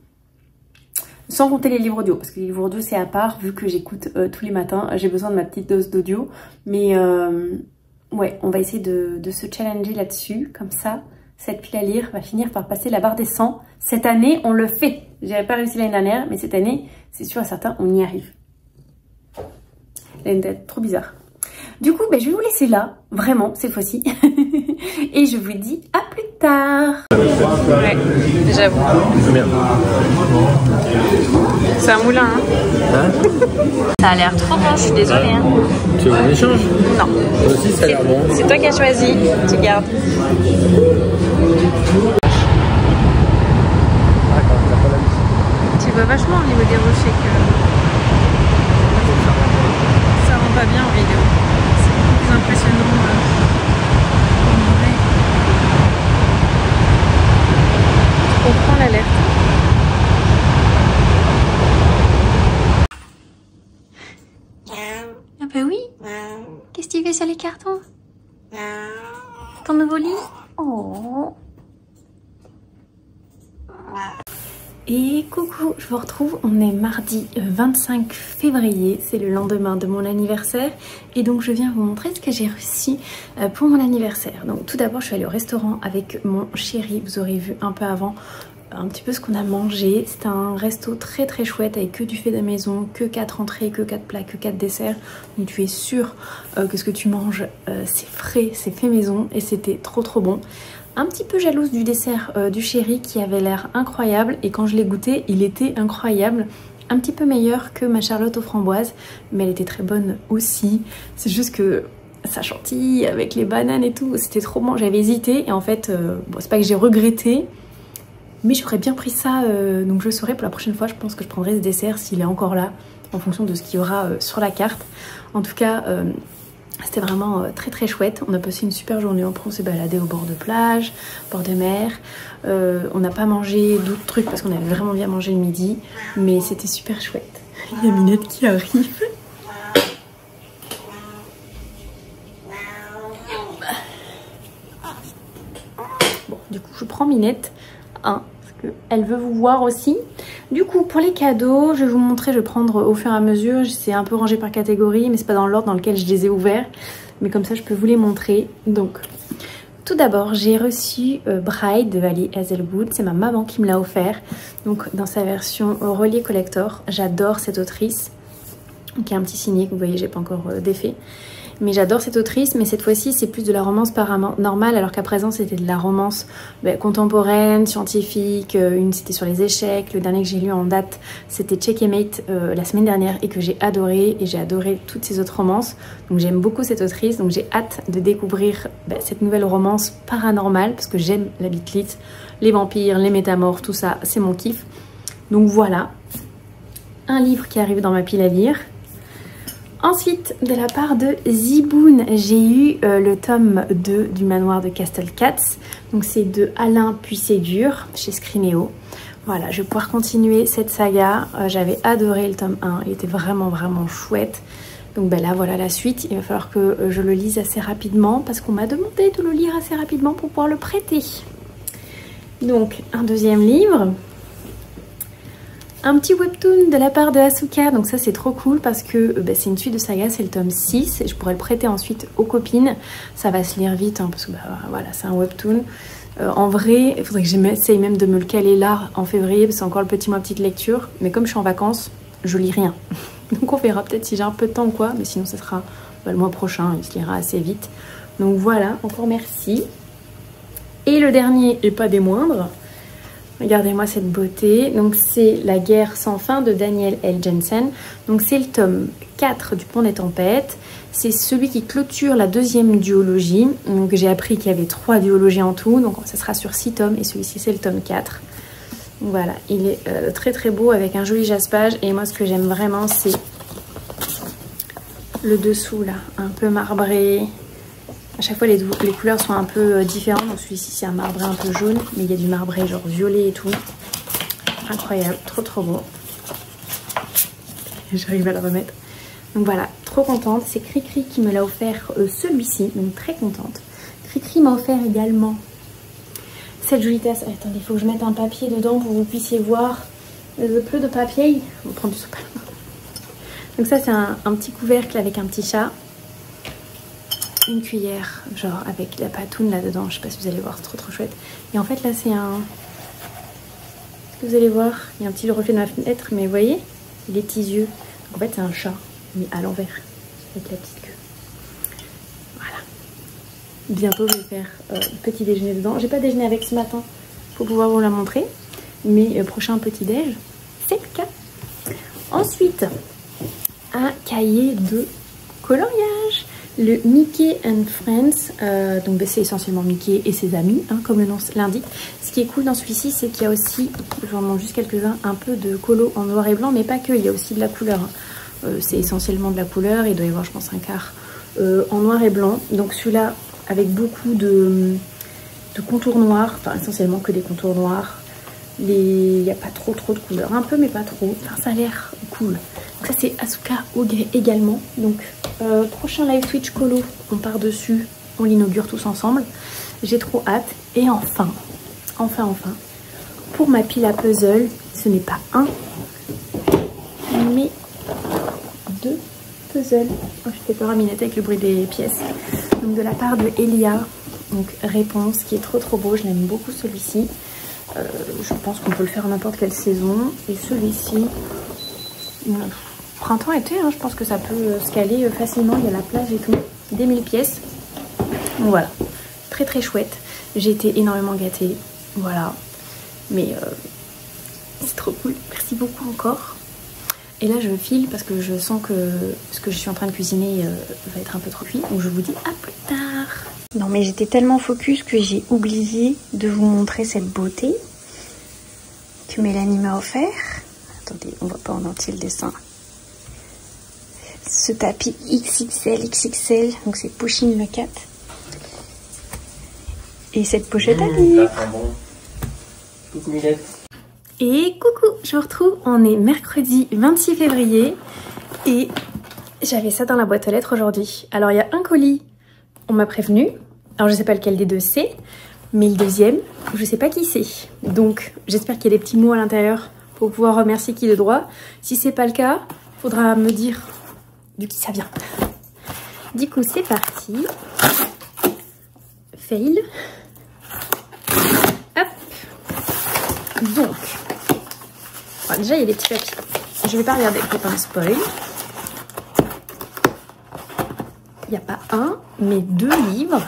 Sans compter les livres audio, parce que les livres audio c'est à part, vu que j'écoute tous les matins, j'ai besoin de ma petite dose d'audio, mais ouais, on va essayer de se challenger là-dessus, comme ça, cette pile à lire va finir par passer la barre des 100. Cette année, on le fait. J'avais pas réussi l'année dernière, mais cette année, c'est sûr et certain, on y arrive. Elle a une tête trop bizarre. Du coup, je vais vous laisser là, vraiment, cette fois-ci. Et je vous dis à plus tard. Ouais, j'avoue. Bien. C'est un moulin, hein. Ça a l'air trop bon, je suis désolée. Hein. Tu veux un échange? Non. Toi aussi, ça a l'air bon. C'est toi qui as choisi, tu gardes. Tu vois vachement au niveau des rochers que ça rend pas bien en vidéo. C'est beaucoup plus impressionnant en vrai. On prend l'alerte. Ah bah oui. Qu'est-ce que tu fais sur les cartons? Ton nouveau lit? Oh. Et coucou, je vous retrouve, on est mardi 25 février, c'est le lendemain de mon anniversaire et donc je viens vous montrer ce que j'ai reçu pour mon anniversaire. Donc tout d'abord je suis allée au restaurant avec mon chéri, vous aurez vu un peu avant un petit peu ce qu'on a mangé. C'est un resto très très chouette avec que du fait de la maison, que 4 entrées, que 4 plats, que 4 desserts. Donc tu es sûr que ce que tu manges c'est frais, c'est fait maison et c'était trop trop bon. Un petit peu jalouse du dessert du chéri qui avait l'air incroyable et quand je l'ai goûté il était incroyable. Un petit peu meilleur que ma Charlotte aux framboises mais elle était très bonne aussi. C'est juste que ça chantilly avec les bananes et tout, c'était trop bon. J'avais hésité et en fait bon, c'est pas que j'ai regretté mais j'aurais bien pris ça donc je saurai pour la prochaine fois. Je pense que je prendrai ce dessert s'il est encore là en fonction de ce qu'il y aura sur la carte. En tout cas c'était vraiment très très chouette. On a passé une super journée. Après on s'est baladé au bord de plage, bord de mer. On n'a pas mangé d'autres trucs parce qu'on avait vraiment bien mangé le midi. Mais c'était super chouette. Il y a Minette qui arrive. Minette 1. Elle veut vous voir aussi. Du coup, pour les cadeaux, je vais vous montrer, je vais prendre au fur et à mesure. C'est un peu rangé par catégorie, mais c'est pas dans l'ordre dans lequel je les ai ouverts. Mais comme ça, je peux vous les montrer. Donc, tout d'abord, j'ai reçu Bride de Ali Hazelwood. C'est ma maman qui me l'a offert. Donc, dans sa version relié collector. J'adore cette autrice. Qui a un petit signet que vous voyez, j'ai pas encore défait. Mais j'adore cette autrice, mais cette fois-ci c'est plus de la romance paranormale, alors qu'à présent c'était de la romance contemporaine, scientifique, une c'était sur les échecs, le dernier que j'ai lu en date c'était Checkmate la semaine dernière et que j'ai adoré, et j'ai adoré toutes ces autres romances, donc j'aime beaucoup cette autrice, donc j'ai hâte de découvrir cette nouvelle romance paranormale, parce que j'aime la beat lit, les vampires, les métamorphes, tout ça, c'est mon kiff. Donc voilà, un livre qui arrive dans ma pile à lire. Ensuite, de la part de Ziboun, j'ai eu le tome 2 du manoir de Castle Cats. Donc c'est de Alain Puisségur chez Scrinéo. Voilà, je vais pouvoir continuer cette saga. J'avais adoré le tome 1, il était vraiment chouette. Donc là voilà la suite, il va falloir que je le lise assez rapidement parce qu'on m'a demandé de le lire assez rapidement pour pouvoir le prêter. Donc un deuxième livre. Un petit webtoon de la part de Asuka, donc ça c'est trop cool parce que c'est une suite de saga, c'est le tome 6 et je pourrais le prêter ensuite aux copines. Ça va se lire vite parce que voilà, c'est un webtoon. En vrai, il faudrait que j'essaye même de me le caler là en février parce que c'est encore le petit mois petite lecture. Mais comme je suis en vacances, je lis rien. Donc on verra peut-être si j'ai un peu de temps ou quoi, mais sinon ça sera le mois prochain, il se lira assez vite. Donc voilà, encore merci. Et le dernier, et pas des moindres, regardez-moi cette beauté. Donc c'est La guerre sans fin de Daniel L. Jensen. Donc c'est le tome 4 du Pont des Tempêtes. C'est celui qui clôture la deuxième duologie. Donc j'ai appris qu'il y avait 3 duologies en tout. Donc ça sera sur 6 tomes et celui-ci c'est le tome 4. Donc voilà, il est très beau avec un joli jaspage. Et moi ce que j'aime vraiment c'est le dessous là, un peu marbré. À chaque fois, les couleurs sont un peu différentes. Donc celui-ci, c'est un marbré un peu jaune, mais il y a du marbré genre violet et tout. Incroyable, trop beau. J'arrive à le remettre. Donc voilà, trop contente. C'est Cricri qui me l'a offert celui-ci, donc très contente. Cricri m'a offert également cette jolie tasse. Attendez, il faut que je mette un papier dedans pour que vous puissiez voir le peu de papier. On va prendre du sopalin. Donc ça, c'est un petit couvercle avec un petit chat. Une cuillère genre avec la patoune là dedans, je sais pas si vous allez voir, c'est trop chouette. Et en fait là c'est un, est-ce que vous allez voir, il y a un petit reflet dans la fenêtre, mais vous voyez les petits yeux, donc en fait c'est un chat mais à l'envers avec la petite queue. Voilà, bientôt je vais faire petit déjeuner dedans. J'ai pas déjeuné avec ce matin pour pouvoir vous la montrer, mais prochain petit déj c'est le cas. Ensuite un cahier de coloriage, le Mickey and Friends, donc c'est essentiellement Mickey et ses amis, hein, comme le nom l'indique. Ce qui est cool dans celui-ci, c'est qu'il y a aussi, j'en montre juste quelques-uns, un peu de colo en noir et blanc, mais pas que, il y a aussi de la couleur. Hein. C'est essentiellement de la couleur, il doit y avoir je pense un quart en noir et blanc. Donc celui-là avec beaucoup de contours noirs, enfin essentiellement que des contours noirs. Il n'y a pas trop de couleurs, un peu mais pas trop, enfin ça a l'air cool. Donc ça c'est Asuka Ogre également. Donc prochain live Twitch colo, on part dessus, on l'inaugure tous ensemble. J'ai trop hâte. Et enfin, pour ma pile à puzzle, ce n'est pas un, mais 2 puzzles. Oh, je fais peur à Minette avec le bruit des pièces. Donc de la part de Elia, donc Réponse, qui est trop beau, je l'aime beaucoup celui-ci. Je pense qu'on peut le faire à n'importe quelle saison. Et celui-ci, printemps-été, hein, je pense que ça peut se caler facilement. Il y a la plage et tout. Des 1000 pièces. Donc voilà, très chouette. J'ai été énormément gâtée. Voilà. Mais c'est trop cool. Merci beaucoup encore. Et là, je file parce que je sens que ce que je suis en train de cuisiner va être un peu trop cuit. Donc je vous dis à plus tard. Non mais j'étais tellement focus que j'ai oublié de vous montrer cette beauté que Mélanie m'a offert. Attendez, on voit pas en entier le dessin. Ce tapis XXL, donc c'est Pushing le Cat. Et cette pochette à livres. Coucou Milette. Et coucou, je vous retrouve, on est mercredi 26 février et j'avais ça dans la boîte aux lettres aujourd'hui. Alors il y a un colis, on m'a prévenu, alors je sais pas lequel des deux c'est, Mais le deuxième, je sais pas qui c'est. Donc j'espère qu'il y a des petits mots à l'intérieur pour pouvoir remercier qui de droit. Si c'est pas le cas, faudra me dire de qui ça vient. Du coup c'est parti. Fail. Hop. Donc. Bon, déjà il y a des petits papiers. Je vais pas regarder pour pas me spoil. Il n'y a pas un, mais 2 livres.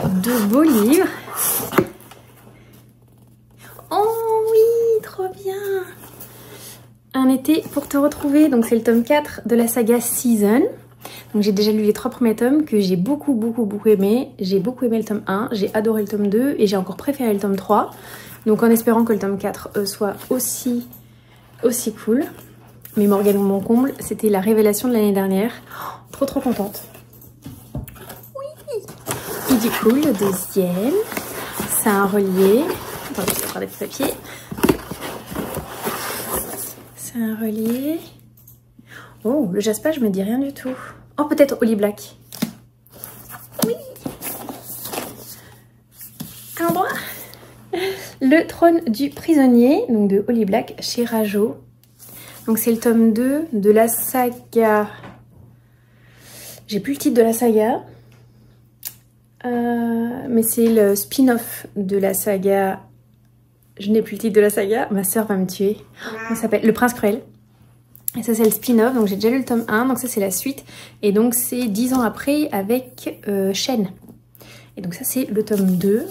2 beaux livres. Oh oui, trop bien. Un été pour te retrouver. Donc c'est le tome 4 de la saga Season. Donc j'ai déjà lu les 3 premiers tomes que j'ai beaucoup aimé. J'ai beaucoup aimé le tome 1, j'ai adoré le tome 2 et j'ai encore préféré le tome 3. Donc en espérant que le tome 4 soit aussi cool. Mais Morgane ou mon comble, c'était la révélation de l'année dernière. Oh, trop contente. Oui. Et du coup, le deuxième, c'est un relié. Attendez, je vais faire des petits papiers. C'est un relié. Oh, le Jaspa, je me dis rien du tout. Oh, peut-être Holly Black. Oui. Un droit. Le trône du prisonnier, donc de Holly Black, chez Rajo. Donc c'est le tome 2 de la saga. J'ai plus le titre de la saga. Mais c'est le spin-off de la saga. Je n'ai plus le titre de la saga. Ma soeur va me tuer. Ça s'appelle Le Prince Cruel. Et ça c'est le spin-off. Donc j'ai déjà lu le tome 1. Donc ça c'est la suite. Et donc c'est 10 ans après avec Shen. Et donc ça c'est le tome 2.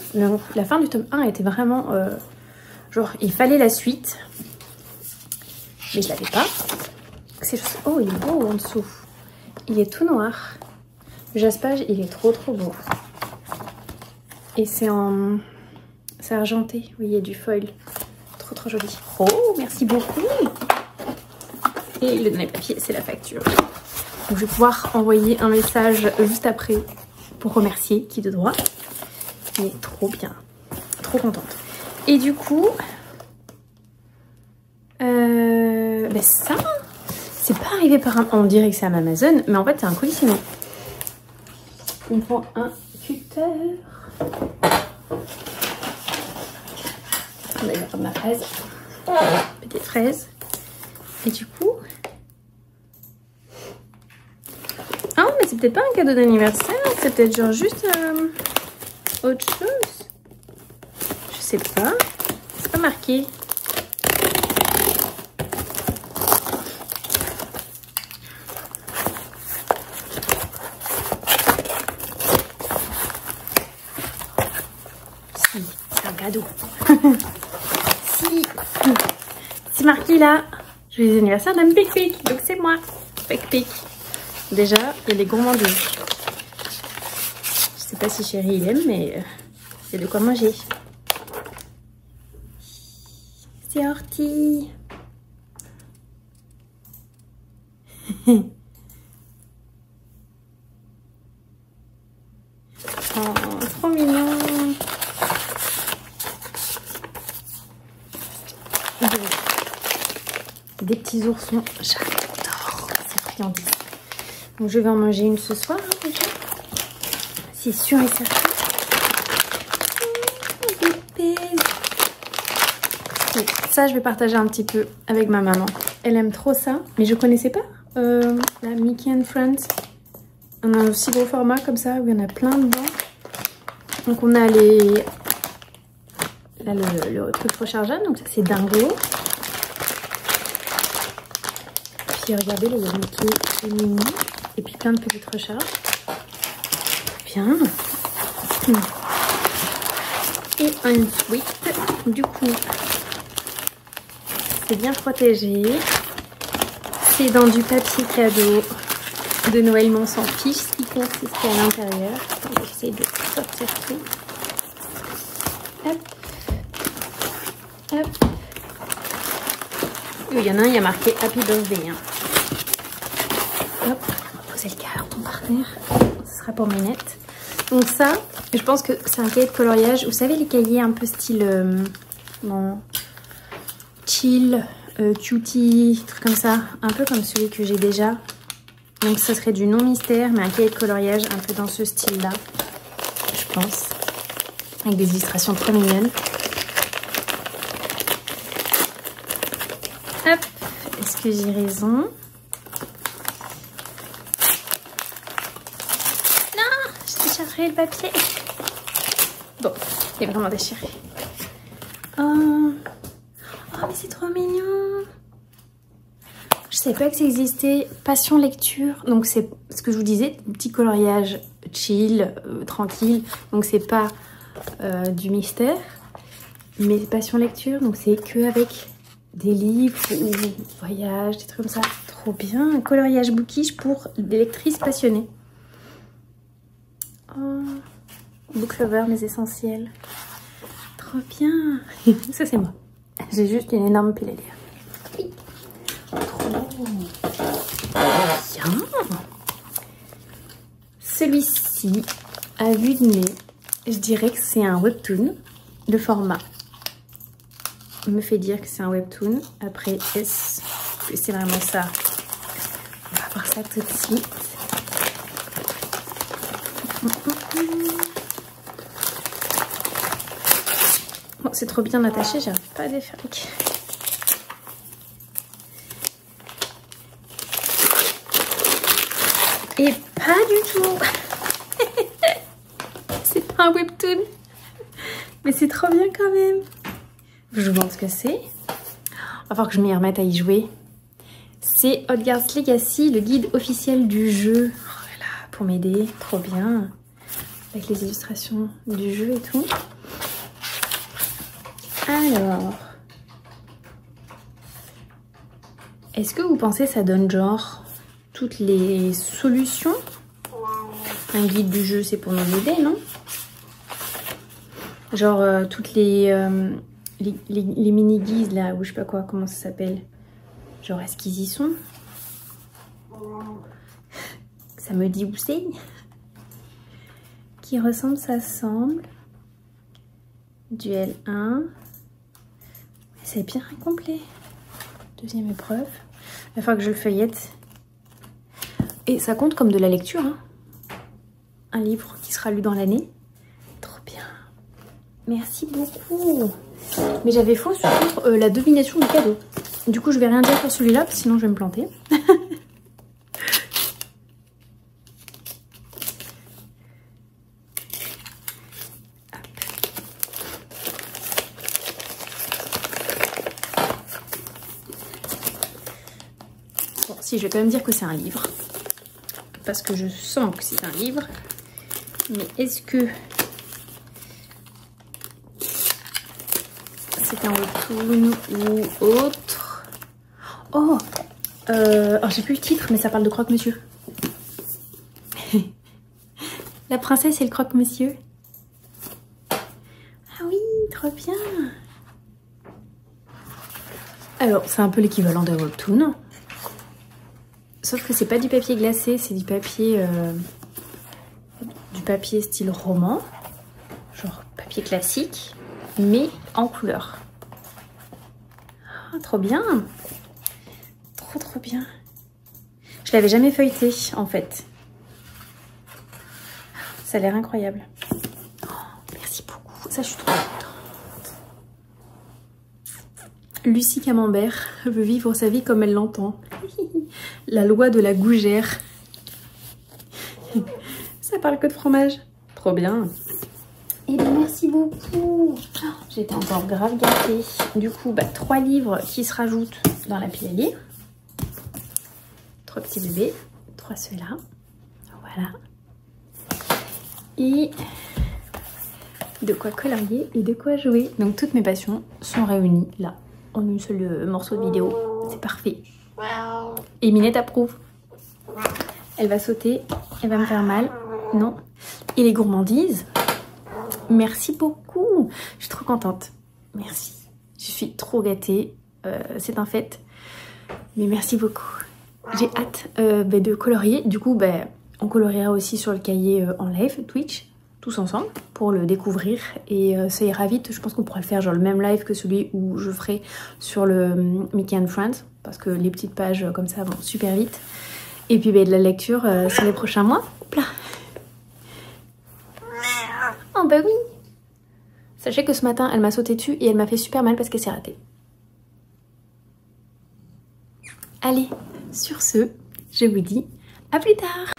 La fin du tome 1 était vraiment... genre il fallait la suite. Mais je l'avais pas. Oh, il est beau en dessous. Il est tout noir. Le jaspage, il est trop beau. Et c'est en... c'est argenté. Oui, il y a du foil. Trop joli. Oh, merci beaucoup. Et le dernier papier, c'est la facture. Donc je vais pouvoir envoyer un message juste après pour remercier qui de droit. Mais trop bien. Trop contente. Et du coup... ben ça, c'est pas arrivé par un... On dirait que c'est un Amazon, mais en fait c'est un collisionné. On prend un cutter. On va prendre ma fraise. Petite fraise. Et du coup... Ah, mais c'est peut-être pas un cadeau d'anniversaire, c'est peut-être genre juste autre chose. Je sais pas. C'est pas marqué. Cadeau. Si c'est marqué là, joyeux anniversaire d'un Pic Pic, donc c'est moi, Pic Pic. Déjà, il y a des gourmandises. Je sais pas si chéri il aime, mais il y a de quoi manger. C'est ortie. Oh, trop mignon. Des petits oursons, j'adore ces friandises. Donc je vais en manger une ce soir, hein, déjà. C'est sûr et certain. Et ça, je vais partager un petit peu avec ma maman. Elle aime trop ça, mais je connaissais pas la Mickey and Friends. On a un aussi gros format comme ça, où il y en a plein dedans. Donc on a les... Là, le truc rechargeable, donc ça c'est dingo. Puis regardez, là il y a Mickey et Minnie. Et puis plein de petites recharges. Bien. Et un sweet. Du coup, c'est bien protégé. C'est dans du papier cadeau de Noël, mais on s'en fiche ce qui compte, c'est ce qu'il y a à l'intérieur. On va essayer de sortir tout. Hop. Hop. Il y en a un, il y a marqué Happy Birthday. Hein. Hop. On va poser le carton par terre. Ce sera pour Minette. Donc ça, je pense que c'est un cahier de coloriage. Vous savez les cahiers un peu style chill, cutie, truc comme ça. Un peu comme celui que j'ai déjà. Donc ça serait du non mystère, mais un cahier de coloriage un peu dans ce style-là. Je pense. avec des illustrations trop mignonnes. Hop, est-ce que j'ai raison? Non, j'ai déchiré le papier. Bon, il est vraiment déchiré. Oh, mais c'est trop mignon. Je savais pas que ça existait. Passion lecture. Donc c'est ce que je vous disais, petit coloriage chill, tranquille. Donc c'est pas du mystère. Mais passion lecture, donc c'est que avec des livres ou voyages, des trucs comme ça. Trop bien. Un coloriage bookish pour des lectrices passionnées. Oh, book lover, mes essentiels. Trop bien. Ça c'est moi. J'ai juste une énorme pile à lire. Oui. Trop bien. Celui-ci, à vue de nez, je dirais que c'est un webtoon de format. On me fait dire que c'est un webtoon. Après, est-ce que c'est vraiment ça? On va voir ça tout de suite. Bon, c'est trop bien attaché, j'arrive pas à défaire. Et pas du tout. C'est pas un webtoon. Mais c'est trop bien quand même. Je vous montre ce que c'est. Il va falloir que je m'y remette à y jouer. C'est Hogwarts Legacy, le guide officiel du jeu. Voilà, pour m'aider. Trop bien. Avec les illustrations du jeu et tout. Alors. Est-ce que vous pensez que ça donne genre toutes les solutions? Un guide du jeu, c'est pour nous aider, non? Genre toutes les mini-guises là, ou je sais pas quoi, comment ça s'appelle? Genre, est-ce qu'ils y sont? Ça me dit où c'est? Qui ressemble, ça semble. Duel 1. C'est bien incomplet. Deuxième épreuve. Il va falloir que je le feuillette. Et ça compte comme de la lecture, hein. Un livre qui sera lu dans l'année. Trop bien. Merci beaucoup. Mais j'avais faux sur la devination du cadeau. Du coup, je vais rien dire sur celui-là, sinon je vais me planter. Bon, si, je vais quand même dire que c'est un livre. Parce que je sens que c'est un livre. Mais est-ce que c'est un webtoon ou autre? Oh, j'ai plus le titre, mais ça parle de croque-monsieur. La princesse et le croque-monsieur. Ah oui, trop bien. Alors, c'est un peu l'équivalent d'un webtoon. Sauf que c'est pas du papier glacé, c'est du papier style roman. Genre papier classique, mais en couleur. Ah, trop bien. Trop bien. Je l'avais jamais feuilleté en fait. Ça a l'air incroyable. Oh, merci beaucoup. Ça, je suis trop contente. Lucie Camembert veut vivre sa vie comme elle l'entend. La loi de la gougère. Ça parle que de fromage. Trop bien. Et bien, merci beaucoup. J'étais encore grave gâtée. Du coup, 3 livres qui se rajoutent dans la pile à lire. 3 petits bébés. 3 ceux-là. Voilà. Et de quoi colorier et de quoi jouer. Donc toutes mes passions sont réunies là, en une seule morceau de vidéo. C'est parfait. Et Minette approuve. Elle va sauter, elle va me faire mal. Non. Et les gourmandises. Merci beaucoup. Je suis trop contente. Merci. Je suis trop gâtée. C'est un fait. Mais merci beaucoup. J'ai hâte de colorier. Du coup, on coloriera aussi sur le cahier en live Twitch, tous ensemble, pour le découvrir. Et ça ira vite. Je pense qu'on pourra le faire genre le même live que celui où je ferai sur le Mickey and Friends. Parce que les petites pages comme ça vont super vite. Et puis de la lecture sur les prochains mois. Hop là. Oh bah oui. Sachez que ce matin, elle m'a sauté dessus et elle m'a fait super mal parce qu'elle s'est ratée. Allez, sur ce, je vous dis à plus tard.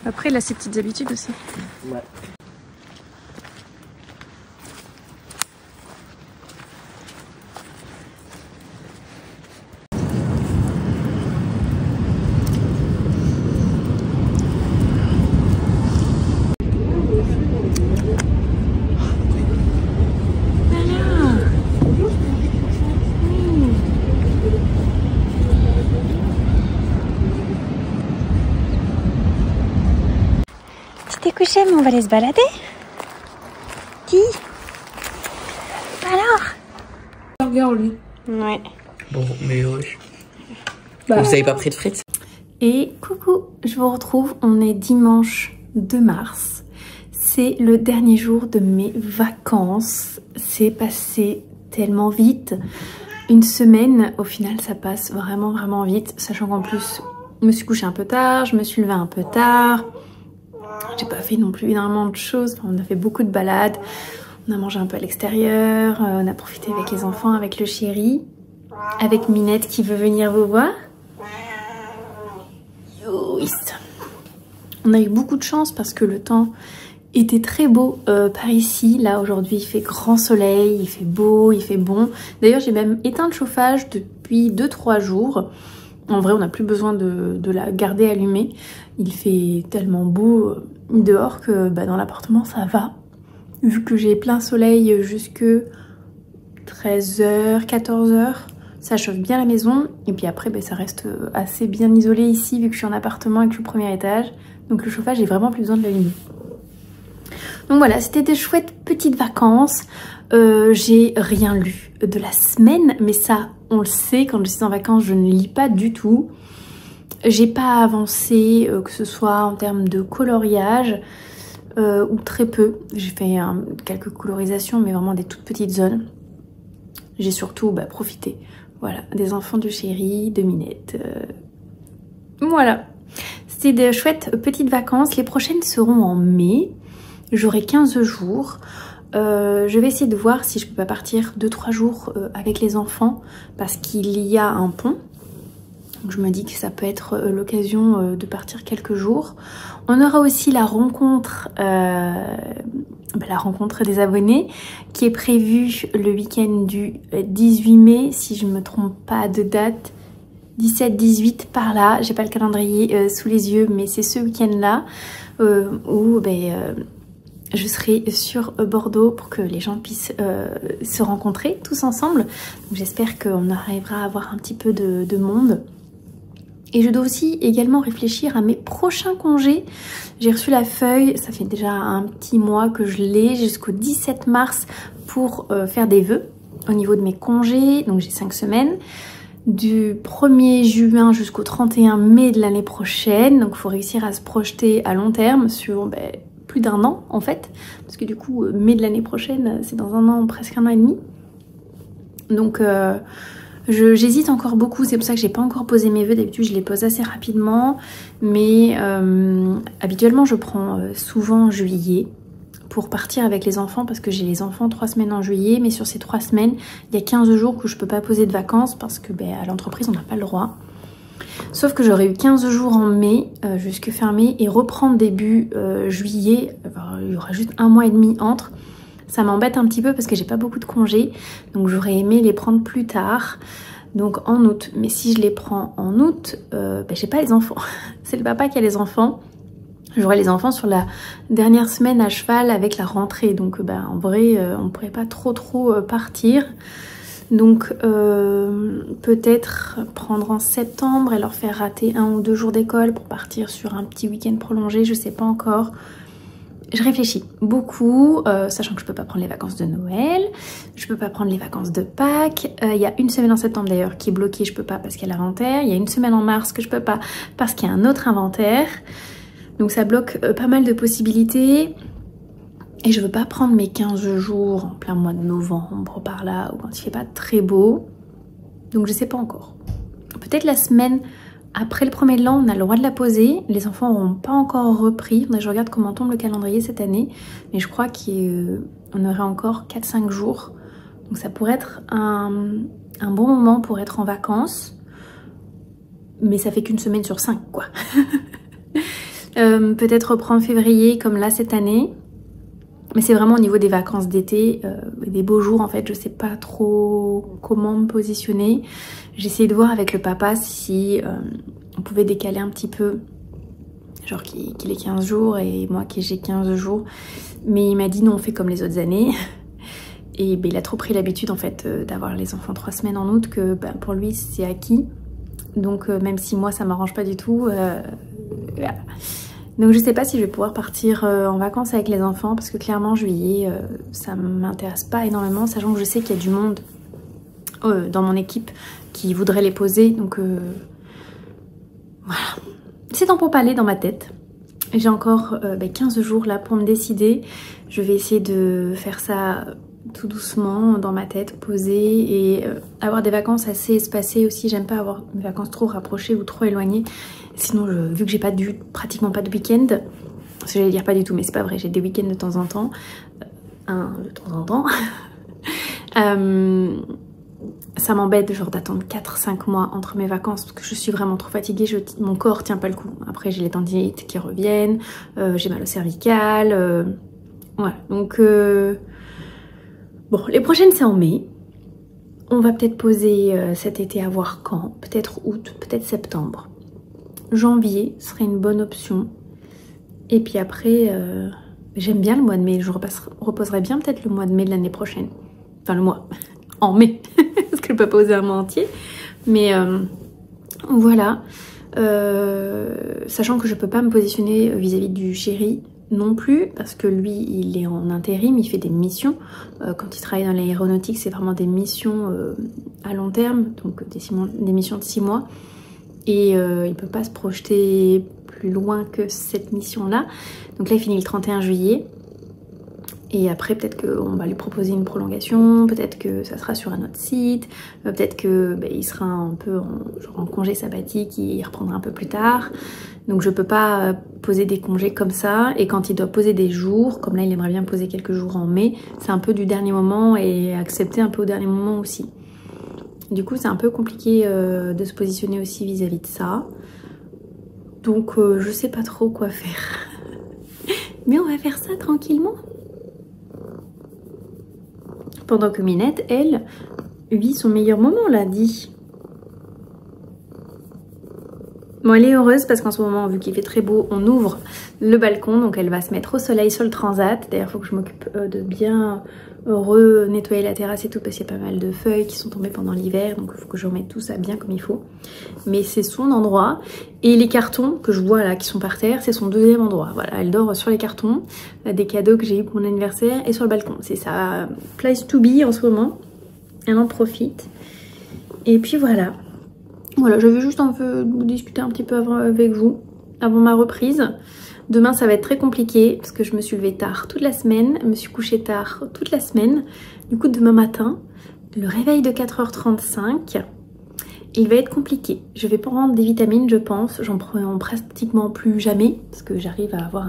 Après, il a ses petites habitudes aussi. Ouais. T'es couché, mais on va aller se balader. Qui? Alors? Regarde lui. Ouais. Bon, mais wesh. Vous avez pas pris de frites? Et coucou, je vous retrouve, on est dimanche 2 mars. C'est le dernier jour de mes vacances. C'est passé tellement vite. Une semaine, au final, ça passe vraiment vite. Sachant qu'en plus, je me suis couchée un peu tard, je me suis levée un peu tard. J'ai pas fait non plus énormément de choses. On a fait beaucoup de balades. On a mangé un peu à l'extérieur. On a profité avec les enfants, avec le chéri. Avec Minette qui veut venir vous voir. Yoïs. On a eu beaucoup de chance parce que le temps était très beau par ici. Là aujourd'hui il fait grand soleil, il fait beau, il fait bon. D'ailleurs j'ai même éteint le chauffage depuis 2-3 jours. En vrai on n'a plus besoin de la garder allumée. Il fait tellement beau dehors que dans l'appartement ça va. Vu que j'ai plein soleil jusque 13h, 14h. Ça chauffe bien la maison et puis après ça reste assez bien isolé ici vu que je suis en appartement et que je suis au premier étage. Donc le chauffage j'ai vraiment plus besoin de l'allumer. Donc voilà, c'était des chouettes petites vacances. J'ai rien lu de la semaine, mais ça on le sait, quand je suis en vacances je ne lis pas du tout. J'ai pas avancé que ce soit en termes de coloriage ou très peu. J'ai fait quelques colorisations mais vraiment des toutes petites zones. J'ai surtout profité, voilà, des enfants de chéri, de Minette. Voilà, c'était des chouettes petites vacances. Les prochaines seront en mai. J'aurai 15 jours. Je vais essayer de voir si je peux pas partir 2-3 jours avec les enfants parce qu'il y a un pont. Donc je me dis que ça peut être l'occasion de partir quelques jours. On aura aussi la rencontre des abonnés qui est prévue le week-end du 18 mai, si je me trompe pas de date. 17-18 par là, j'ai pas le calendrier sous les yeux, mais c'est ce week-end-là où je serai sur Bordeaux pour que les gens puissent se rencontrer tous ensemble. J'espère qu'on arrivera à avoir un petit peu de monde. Et je dois aussi également réfléchir à mes prochains congés. J'ai reçu la feuille, ça fait déjà un petit mois que je l'ai, jusqu'au 17 mars pour faire des vœux au niveau de mes congés. Donc j'ai 5 semaines. Du 1er juin jusqu'au 31 mai de l'année prochaine. Donc il faut réussir à se projeter à long terme sur plus d'1 an en fait. Parce que du coup, mai de l'année prochaine, c'est dans 1 an, presque 1 an et demi. Donc j'hésite encore beaucoup, c'est pour ça que j'ai pas encore posé mes vœux. D'habitude je les pose assez rapidement, mais habituellement je prends souvent juillet pour partir avec les enfants parce que j'ai les enfants 3 semaines en juillet, mais sur ces 3 semaines il y a 15 jours que je peux pas poser de vacances parce que à l'entreprise on n'a pas le droit. Sauf que j'aurais eu 15 jours en mai jusque fin mai et reprendre début juillet, il y aura juste 1 mois et demi entre. Ça m'embête un petit peu parce que j'ai pas beaucoup de congés, donc j'aurais aimé les prendre plus tard, donc en août. Mais si je les prends en août, j'ai pas les enfants. C'est le papa qui a les enfants. J'aurai les enfants sur la dernière semaine à cheval avec la rentrée, donc en vrai on pourrait pas trop partir. Donc peut-être prendre en septembre et leur faire rater 1 ou 2 jours d'école pour partir sur un petit week-end prolongé, je sais pas encore. Je réfléchis beaucoup, sachant que je peux pas prendre les vacances de Noël, je peux pas prendre les vacances de Pâques. Il y a une semaine en septembre d'ailleurs qui est bloquée, je peux pas parce qu'il y a l'inventaire. Il y a une semaine en mars que je peux pas parce qu'il y a un autre inventaire. Donc ça bloque pas mal de possibilités. Et je veux pas prendre mes 15 jours en plein mois de novembre par là, ou quand il fait pas très beau. Donc je sais pas encore. Peut-être la semaine Après le premier de l'an, on a le droit de la poser. Les enfants n'auront pas encore repris. Je regarde comment tombe le calendrier cette année. Mais je crois qu'on aurait encore 4-5 jours. Donc ça pourrait être un bon moment pour être en vacances. Mais ça fait qu'une semaine sur 5 quoi. Peut-être reprendre février comme là cette année. Mais c'est vraiment au niveau des vacances d'été, des beaux jours en fait, je sais pas trop comment me positionner. J'ai essayé de voir avec le papa si on pouvait décaler un petit peu, genre qu'il ait 15 jours et moi que j'ai 15 jours. Mais il m'a dit non, on fait comme les autres années. Et ben, il a trop pris l'habitude en fait d'avoir les enfants 3 semaines en août que ben, pour lui c'est acquis. Donc même si moi ça m'arrange pas du tout, voilà. Donc je sais pas si je vais pouvoir partir en vacances avec les enfants parce que clairement juillet ça m'intéresse pas énormément, sachant que je sais qu'il y a du monde dans mon équipe qui voudrait les poser, donc voilà. C'est un pourparler dans ma tête. J'ai encore 15 jours là pour me décider. Je vais essayer de faire ça tout doucement dans ma tête, poser et avoir des vacances assez espacées aussi. J'aime pas avoir des vacances trop rapprochées ou trop éloignées. Sinon, vu que j'ai pratiquement pas de week-end, parce que j'allais dire pas du tout, mais c'est pas vrai, j'ai des week-ends de temps en temps. De temps en temps. Ça m'embête genre d'attendre 4-5 mois entre mes vacances parce que je suis vraiment trop fatiguée, mon corps tient pas le coup. Après j'ai les tendinites qui reviennent, j'ai mal au cervical, voilà. Donc bon, les prochaines c'est en mai. On va peut-être poser cet été à voir quand, peut-être août, peut-être septembre. Janvier serait une bonne option. Et puis après, j'aime bien le mois de mai, je reposerai bien peut-être le mois de mai de l'année prochaine. Enfin le mois, en mai, parce que je peux pas poser un mois entier. Mais voilà, sachant que je peux pas me positionner vis-à-vis du chéri non plus, parce que lui il est en intérim, il fait des missions. Quand il travaille dans l'aéronautique, c'est vraiment des missions à long terme, donc des missions de 6 mois. Et il peut pas se projeter plus loin que cette mission-là. Donc là, il finit le 31 juillet. Et après, peut-être qu'on va lui proposer une prolongation, peut-être que ça sera sur un autre site, peut-être que il sera un peu en congé sabbatique, il reprendra un peu plus tard. Donc je peux pas poser des congés comme ça. Et quand il doit poser des jours, comme là, il aimerait bien poser quelques jours en mai, c'est un peu du dernier moment et accepter un peu au dernier moment aussi. Du coup, c'est un peu compliqué de se positionner aussi vis-à-vis de ça. Donc, je sais pas trop quoi faire. Mais on va faire ça tranquillement. Pendant que Minette, elle, vit son meilleur moment, là, dit. Bon, elle est heureuse parce qu'en ce moment, vu qu'il fait très beau, on ouvre le balcon. Donc, elle va se mettre au soleil sur le transat. D'ailleurs, il faut que je m'occupe de bien nettoyer la terrasse et tout parce qu'il y a pas mal de feuilles qui sont tombées pendant l'hiver. Donc, il faut que je remette tout ça bien comme il faut. Mais c'est son endroit. Et les cartons que je vois là qui sont par terre, c'est son deuxième endroit. Voilà, elle dort sur les cartons des cadeaux que j'ai eu pour mon anniversaire et sur le balcon. C'est sa place to be en ce moment. Elle en profite. Et puis voilà. Voilà, j'avais juste envie de discuter un petit peu avec vous avant ma reprise. Demain, ça va être très compliqué parce que je me suis levée tard toute la semaine, me suis couchée tard toute la semaine. Du coup, demain matin, le réveil de 4h35, il va être compliqué. Je vais prendre des vitamines, je pense. J'en prends pratiquement plus jamais parce que j'arrive à avoir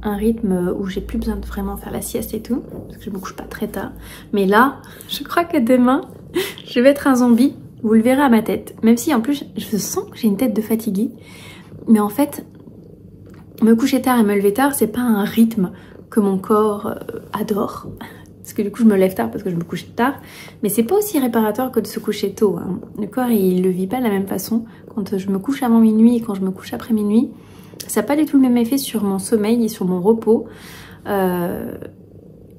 un rythme où j'ai plus besoin de vraiment faire la sieste et tout parce que je me couche pas très tard. Mais là, je crois que demain, je vais être un zombie. Vous le verrez à ma tête. Même si en plus, je sens que j'ai une tête de fatiguée. Mais en fait, me coucher tard et me lever tard, c'est pas un rythme que mon corps adore. Parce que du coup, je me lève tard parce que je me couche tard. Mais c'est pas aussi réparateur que de se coucher tôt. Hein. Le corps, il le vit pas de la même façon. Quand je me couche avant minuit et quand je me couche après minuit, ça n'a pas du tout le même effet sur mon sommeil et sur mon repos. Je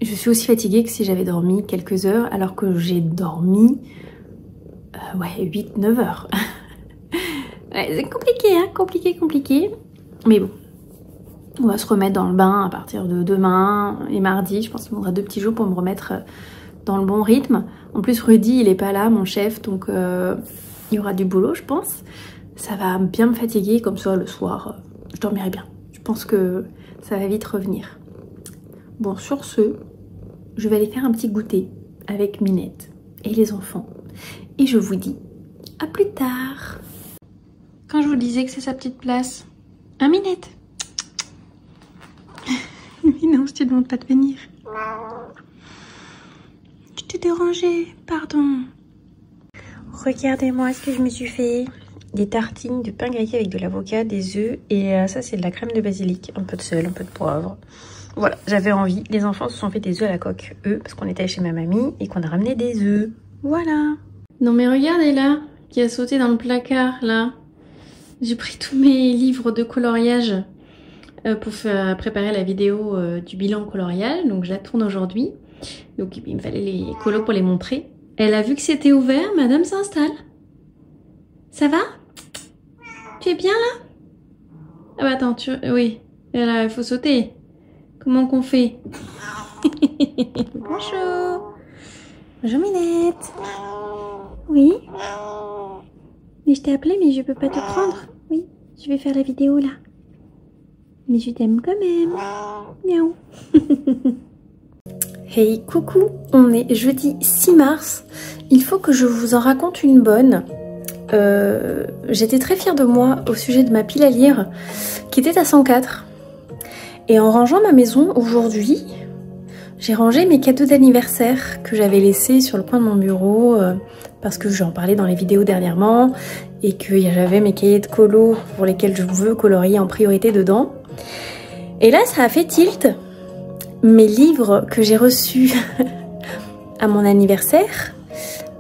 suis aussi fatiguée que si j'avais dormi quelques heures, alors que j'ai dormi... ouais, 8-9 heures. Ouais, c'est compliqué, hein, compliqué. Mais bon, on va se remettre dans le bain à partir de demain et mardi. Je pense qu'il me faudra 2 petits jours pour me remettre dans le bon rythme. En plus, Rudy, il est pas là, mon chef, donc il y aura du boulot, je pense. Ça va bien me fatiguer, comme ça, le soir, je dormirai bien. Je pense que ça va vite revenir. Bon, sur ce, je vais aller faire un petit goûter avec Minette et les enfants. Et je vous dis à plus tard. Quand je vous vous disais que c'est sa petite place. Hein, Minette? Oui, non, je te demande pas de venir. Tu t'es dérangée, pardon. Regardez-moi ce que je me suis fait. Des tartines de pain grillé avec de l'avocat, des œufs et ça c'est de la crème de basilic, un peu de sel, un peu de poivre. Voilà, j'avais envie. Les enfants se sont fait des œufs à la coque, eux, parce qu'on était chez ma mamie et qu'on a ramené des œufs. Voilà. Non mais regardez là, qui a sauté dans le placard là. J'ai pris tous mes livres de coloriage pour préparer la vidéo du bilan colorial. Donc je la tourne aujourd'hui. Donc il me fallait les colos pour les montrer. Elle a vu que c'était ouvert, madame s'installe. Ça va? Tu es bien là? Ah bah attends, oui, là, il faut sauter. Comment qu'on fait? Bonjour. Bonjour Minette. Oui? Mais je t'ai appelé mais je peux pas te prendre. Oui, je vais faire la vidéo là. Mais je t'aime quand même. Miaou. Hey, coucou, on est jeudi 6 mars. Il faut que je vous en raconte une bonne. J'étais très fière de moi au sujet de ma pile à lire qui était à 104. Et en rangeant ma maison aujourd'hui, j'ai rangé mes cadeaux d'anniversaire que j'avais laissés sur le coin de mon bureau parce que j'en parlais dans les vidéos dernièrement et que j'avais mes cahiers de colo pour lesquels je veux colorier en priorité dedans. Et là, ça a fait tilt. Mes livres que j'ai reçus à mon anniversaire,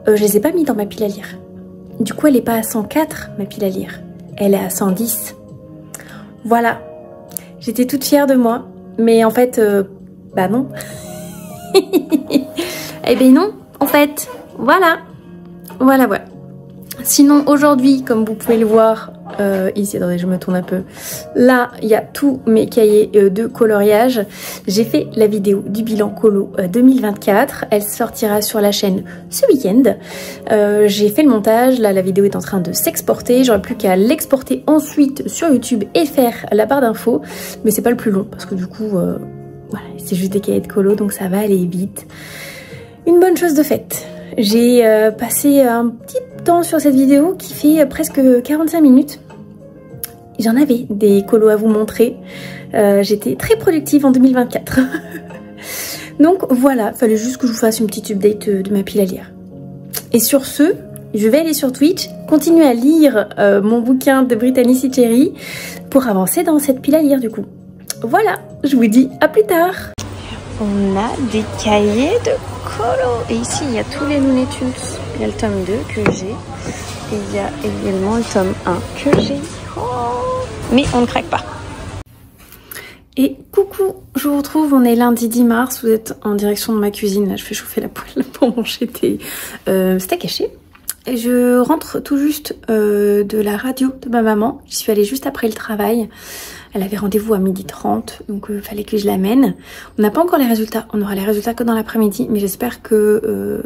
je les ai pas mis dans ma pile à lire. Du coup, elle n'est pas à 104, ma pile à lire. Elle est à 110. Voilà. J'étais toute fière de moi. Mais en fait, bah non. Eh ben non, en fait. Voilà. Voilà, voilà. Sinon, aujourd'hui, comme vous pouvez le voir, ici, attendez, je me tourne un peu. Là, il y a tous mes cahiers de coloriage. J'ai fait la vidéo du bilan colo 2024. Elle sortira sur la chaîne ce week-end. J'ai fait le montage. Là, la vidéo est en train de s'exporter. J'aurai plus qu'à l'exporter ensuite sur YouTube et faire la barre d'infos. Mais c'est pas le plus long parce que du coup, voilà, c'est juste des cahiers de colo, donc ça va aller vite. Une bonne chose de faite. J'ai passé un petit temps sur cette vidéo qui fait presque 45 minutes. J'en avais des colos à vous montrer. J'étais très productive en 2024. Donc voilà, fallait juste que je vous fasse une petite update de ma pile à lire. Et sur ce, je vais aller sur Twitch, continuer à lire mon bouquin de Brittany C. Cherry pour avancer dans cette pile à lire du coup. Voilà, je vous dis à plus tard. On a des cahiers de colo. Et ici, il y a tous les Looney Tunes. Il y a le tome 2 que j'ai. Et il y a également le tome 1 que j'ai. Oh, mais on ne craque pas. Et coucou, je vous retrouve. On est lundi 10 mars. Vous êtes en direction de ma cuisine. Là, je fais chauffer la poêle pour manger des steaks hachés. Et je rentre tout juste de la radio de ma maman. J'y suis allée juste après le travail. Elle avait rendez-vous à 12h30, donc fallait que je l'amène. On n'a pas encore les résultats, on aura les résultats que dans l'après-midi, mais j'espère que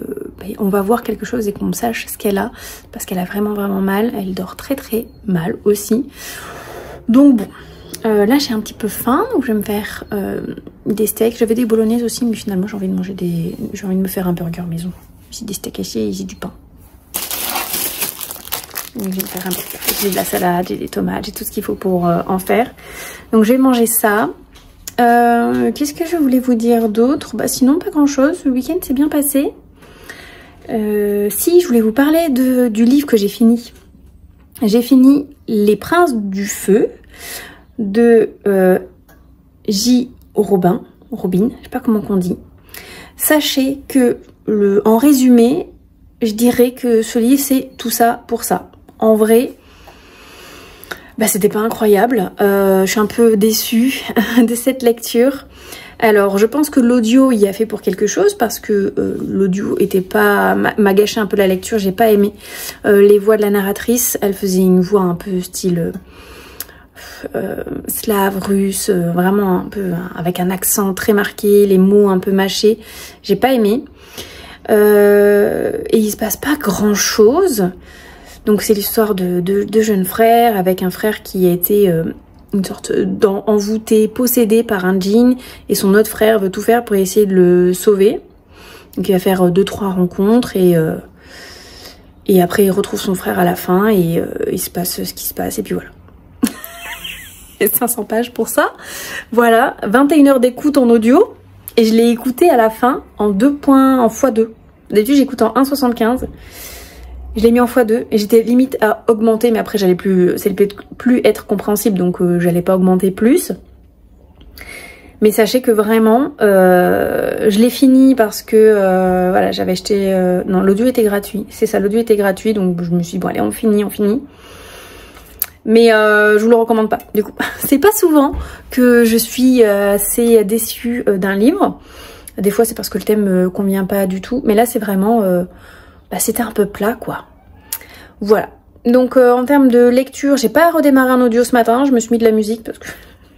on va voir quelque chose et qu'on sache ce qu'elle a, parce qu'elle a vraiment mal, elle dort très mal aussi. Donc bon, là j'ai un petit peu faim, donc je vais me faire des steaks. J'avais des bolognaises aussi, mais finalement j'ai envie de manger j'ai envie de me faire un burger maison. J'ai des steaks hachés et j'ai du pain. Donc je vais me faire un burger. J'ai de la salade, j'ai des tomates, j'ai tout ce qu'il faut pour en faire. Donc je vais manger ça. Qu'est-ce que je voulais vous dire d'autre? Bah sinon pas grand chose, le week-end s'est bien passé. Si, je voulais vous parler du livre que j'ai fini. J'ai fini Les Princes du Feu de J. Robin, je sais pas comment on dit. Sachez que en résumé, je dirais que ce livre c'est tout ça pour ça. En vrai, bah, c'était pas incroyable. Je suis un peu déçue de cette lecture. Alors, je pense que l'audio y a fait pour quelque chose parce que l'audio m'a gâché un peu la lecture. J'ai pas aimé les voix de la narratrice. Elle faisait une voix un peu style slave, russe, vraiment un peu avec un accent très marqué, les mots un peu mâchés. J'ai pas aimé. Et il se passe pas grand chose. Donc c'est l'histoire de jeunes frères avec un frère qui a été une sorte envoûté, possédé par un djinn, et son autre frère veut tout faire pour essayer de le sauver. Donc il va faire 2-3 rencontres et Et après il retrouve son frère à la fin et il se passe ce qui se passe et puis voilà. Et 500 pages pour ça. Voilà, 21 heures d'écoute en audio. Et je l'ai écouté à la fin en x2. D'habitude j'écoute en 1,75. Je l'ai mis en x2 et j'étais limite à augmenter, mais après j'allais plus être compréhensible, donc j'allais pas augmenter plus. Mais sachez que vraiment, je l'ai fini parce que voilà, j'avais acheté... non, l'audio était gratuit, c'est ça, l'audio était gratuit, donc je me suis dit bon allez on finit. Mais je vous le recommande pas, du coup. C'est pas souvent que je suis assez déçue d'un livre. Des fois c'est parce que le thème me convient pas du tout, mais là c'est vraiment... c'était un peu plat quoi. Voilà. Donc en termes de lecture, j'ai pas redémarré un audio ce matin, je me suis mis de la musique parce que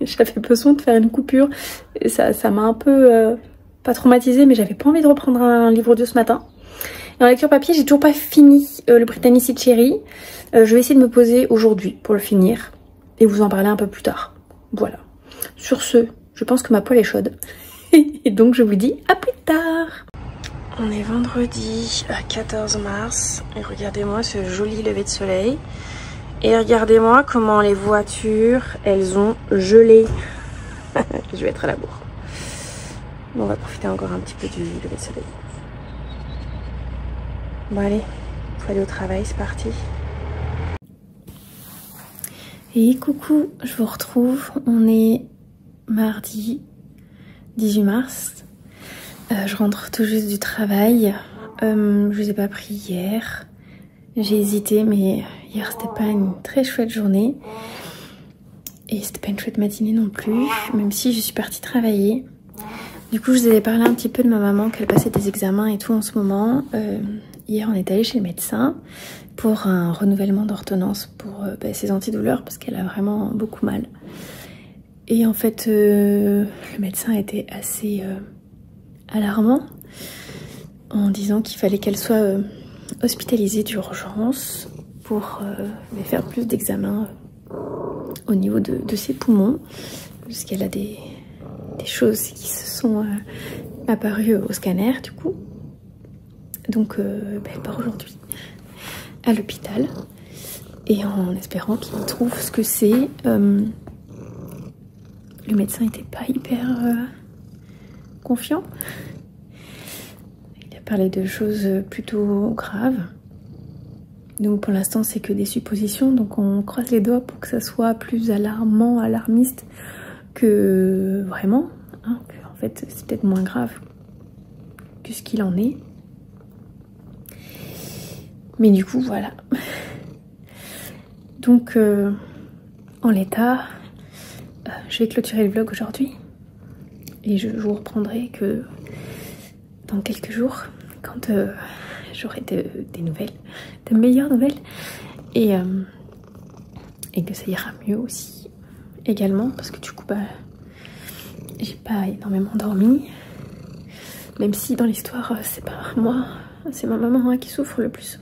j'avais besoin de faire une coupure. Et ça m'a un peu pas traumatisée, mais j'avais pas envie de reprendre un livre audio ce matin. Et en lecture papier, j'ai toujours pas fini le Britannicide Chéri. Je vais essayer de me poser aujourd'hui pour le finir et vous en parler un peu plus tard. Voilà. Sur ce, je pense que ma poêle est chaude. Et donc je vous dis à plus tard. On est vendredi 14 mars et regardez-moi ce joli lever de soleil. Et regardez-moi comment les voitures, elles ont gelé. Je vais être à la bourre. Bon, on va profiter encore un petit peu du lever de soleil. Bon allez, faut aller au travail, c'est parti. Et coucou, je vous retrouve. On est mardi 18 mars. Je rentre tout juste du travail. Je vous ai pas pris hier. J'ai hésité, mais hier c'était pas une très chouette journée. Et c'était pas une chouette matinée non plus, même si je suis partie travailler. Du coup, je vous avais parlé un petit peu de ma maman, qu'elle passait des examens et tout en ce moment. Hier, on est allé chez le médecin pour un renouvellement d'ordonnance pour ses antidouleurs, parce qu'elle a vraiment beaucoup mal. Et en fait, le médecin était assez alarmant en disant qu'il fallait qu'elle soit hospitalisée d'urgence pour lui faire plus d'examens au niveau de ses poumons, parce qu'elle a des choses qui se sont apparues au scanner du coup. Donc elle part aujourd'hui à l'hôpital et en espérant qu'il trouve ce que c'est. Le médecin n'était pas hyper confiant. Il a parlé de choses plutôt graves. Donc pour l'instant c'est que des suppositions, donc on croise les doigts pour que ça soit plus alarmiste que vraiment, hein, que en fait c'est peut-être moins grave que ce qu'il en est. Mais du coup voilà. Donc en l'état, je vais clôturer le vlog aujourd'hui et je vous reprendrai que dans quelques jours quand j'aurai des nouvelles, de meilleures nouvelles et que ça ira mieux aussi également, parce que du coup j'ai pas énormément dormi, même si dans l'histoire c'est pas moi, c'est ma maman qui souffre le plus.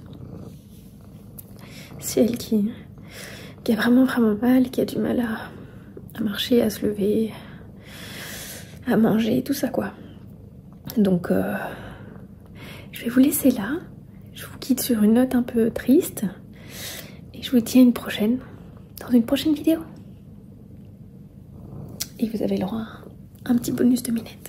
C'est elle qui a vraiment mal, qui a du mal à marcher, à se lever, à manger, tout ça quoi. Donc je vais vous laisser là. Je vous quitte sur une note un peu triste. Et je vous dis à une prochaine. Dans une prochaine vidéo. Et vous avez le droit à un petit bonus de Minette.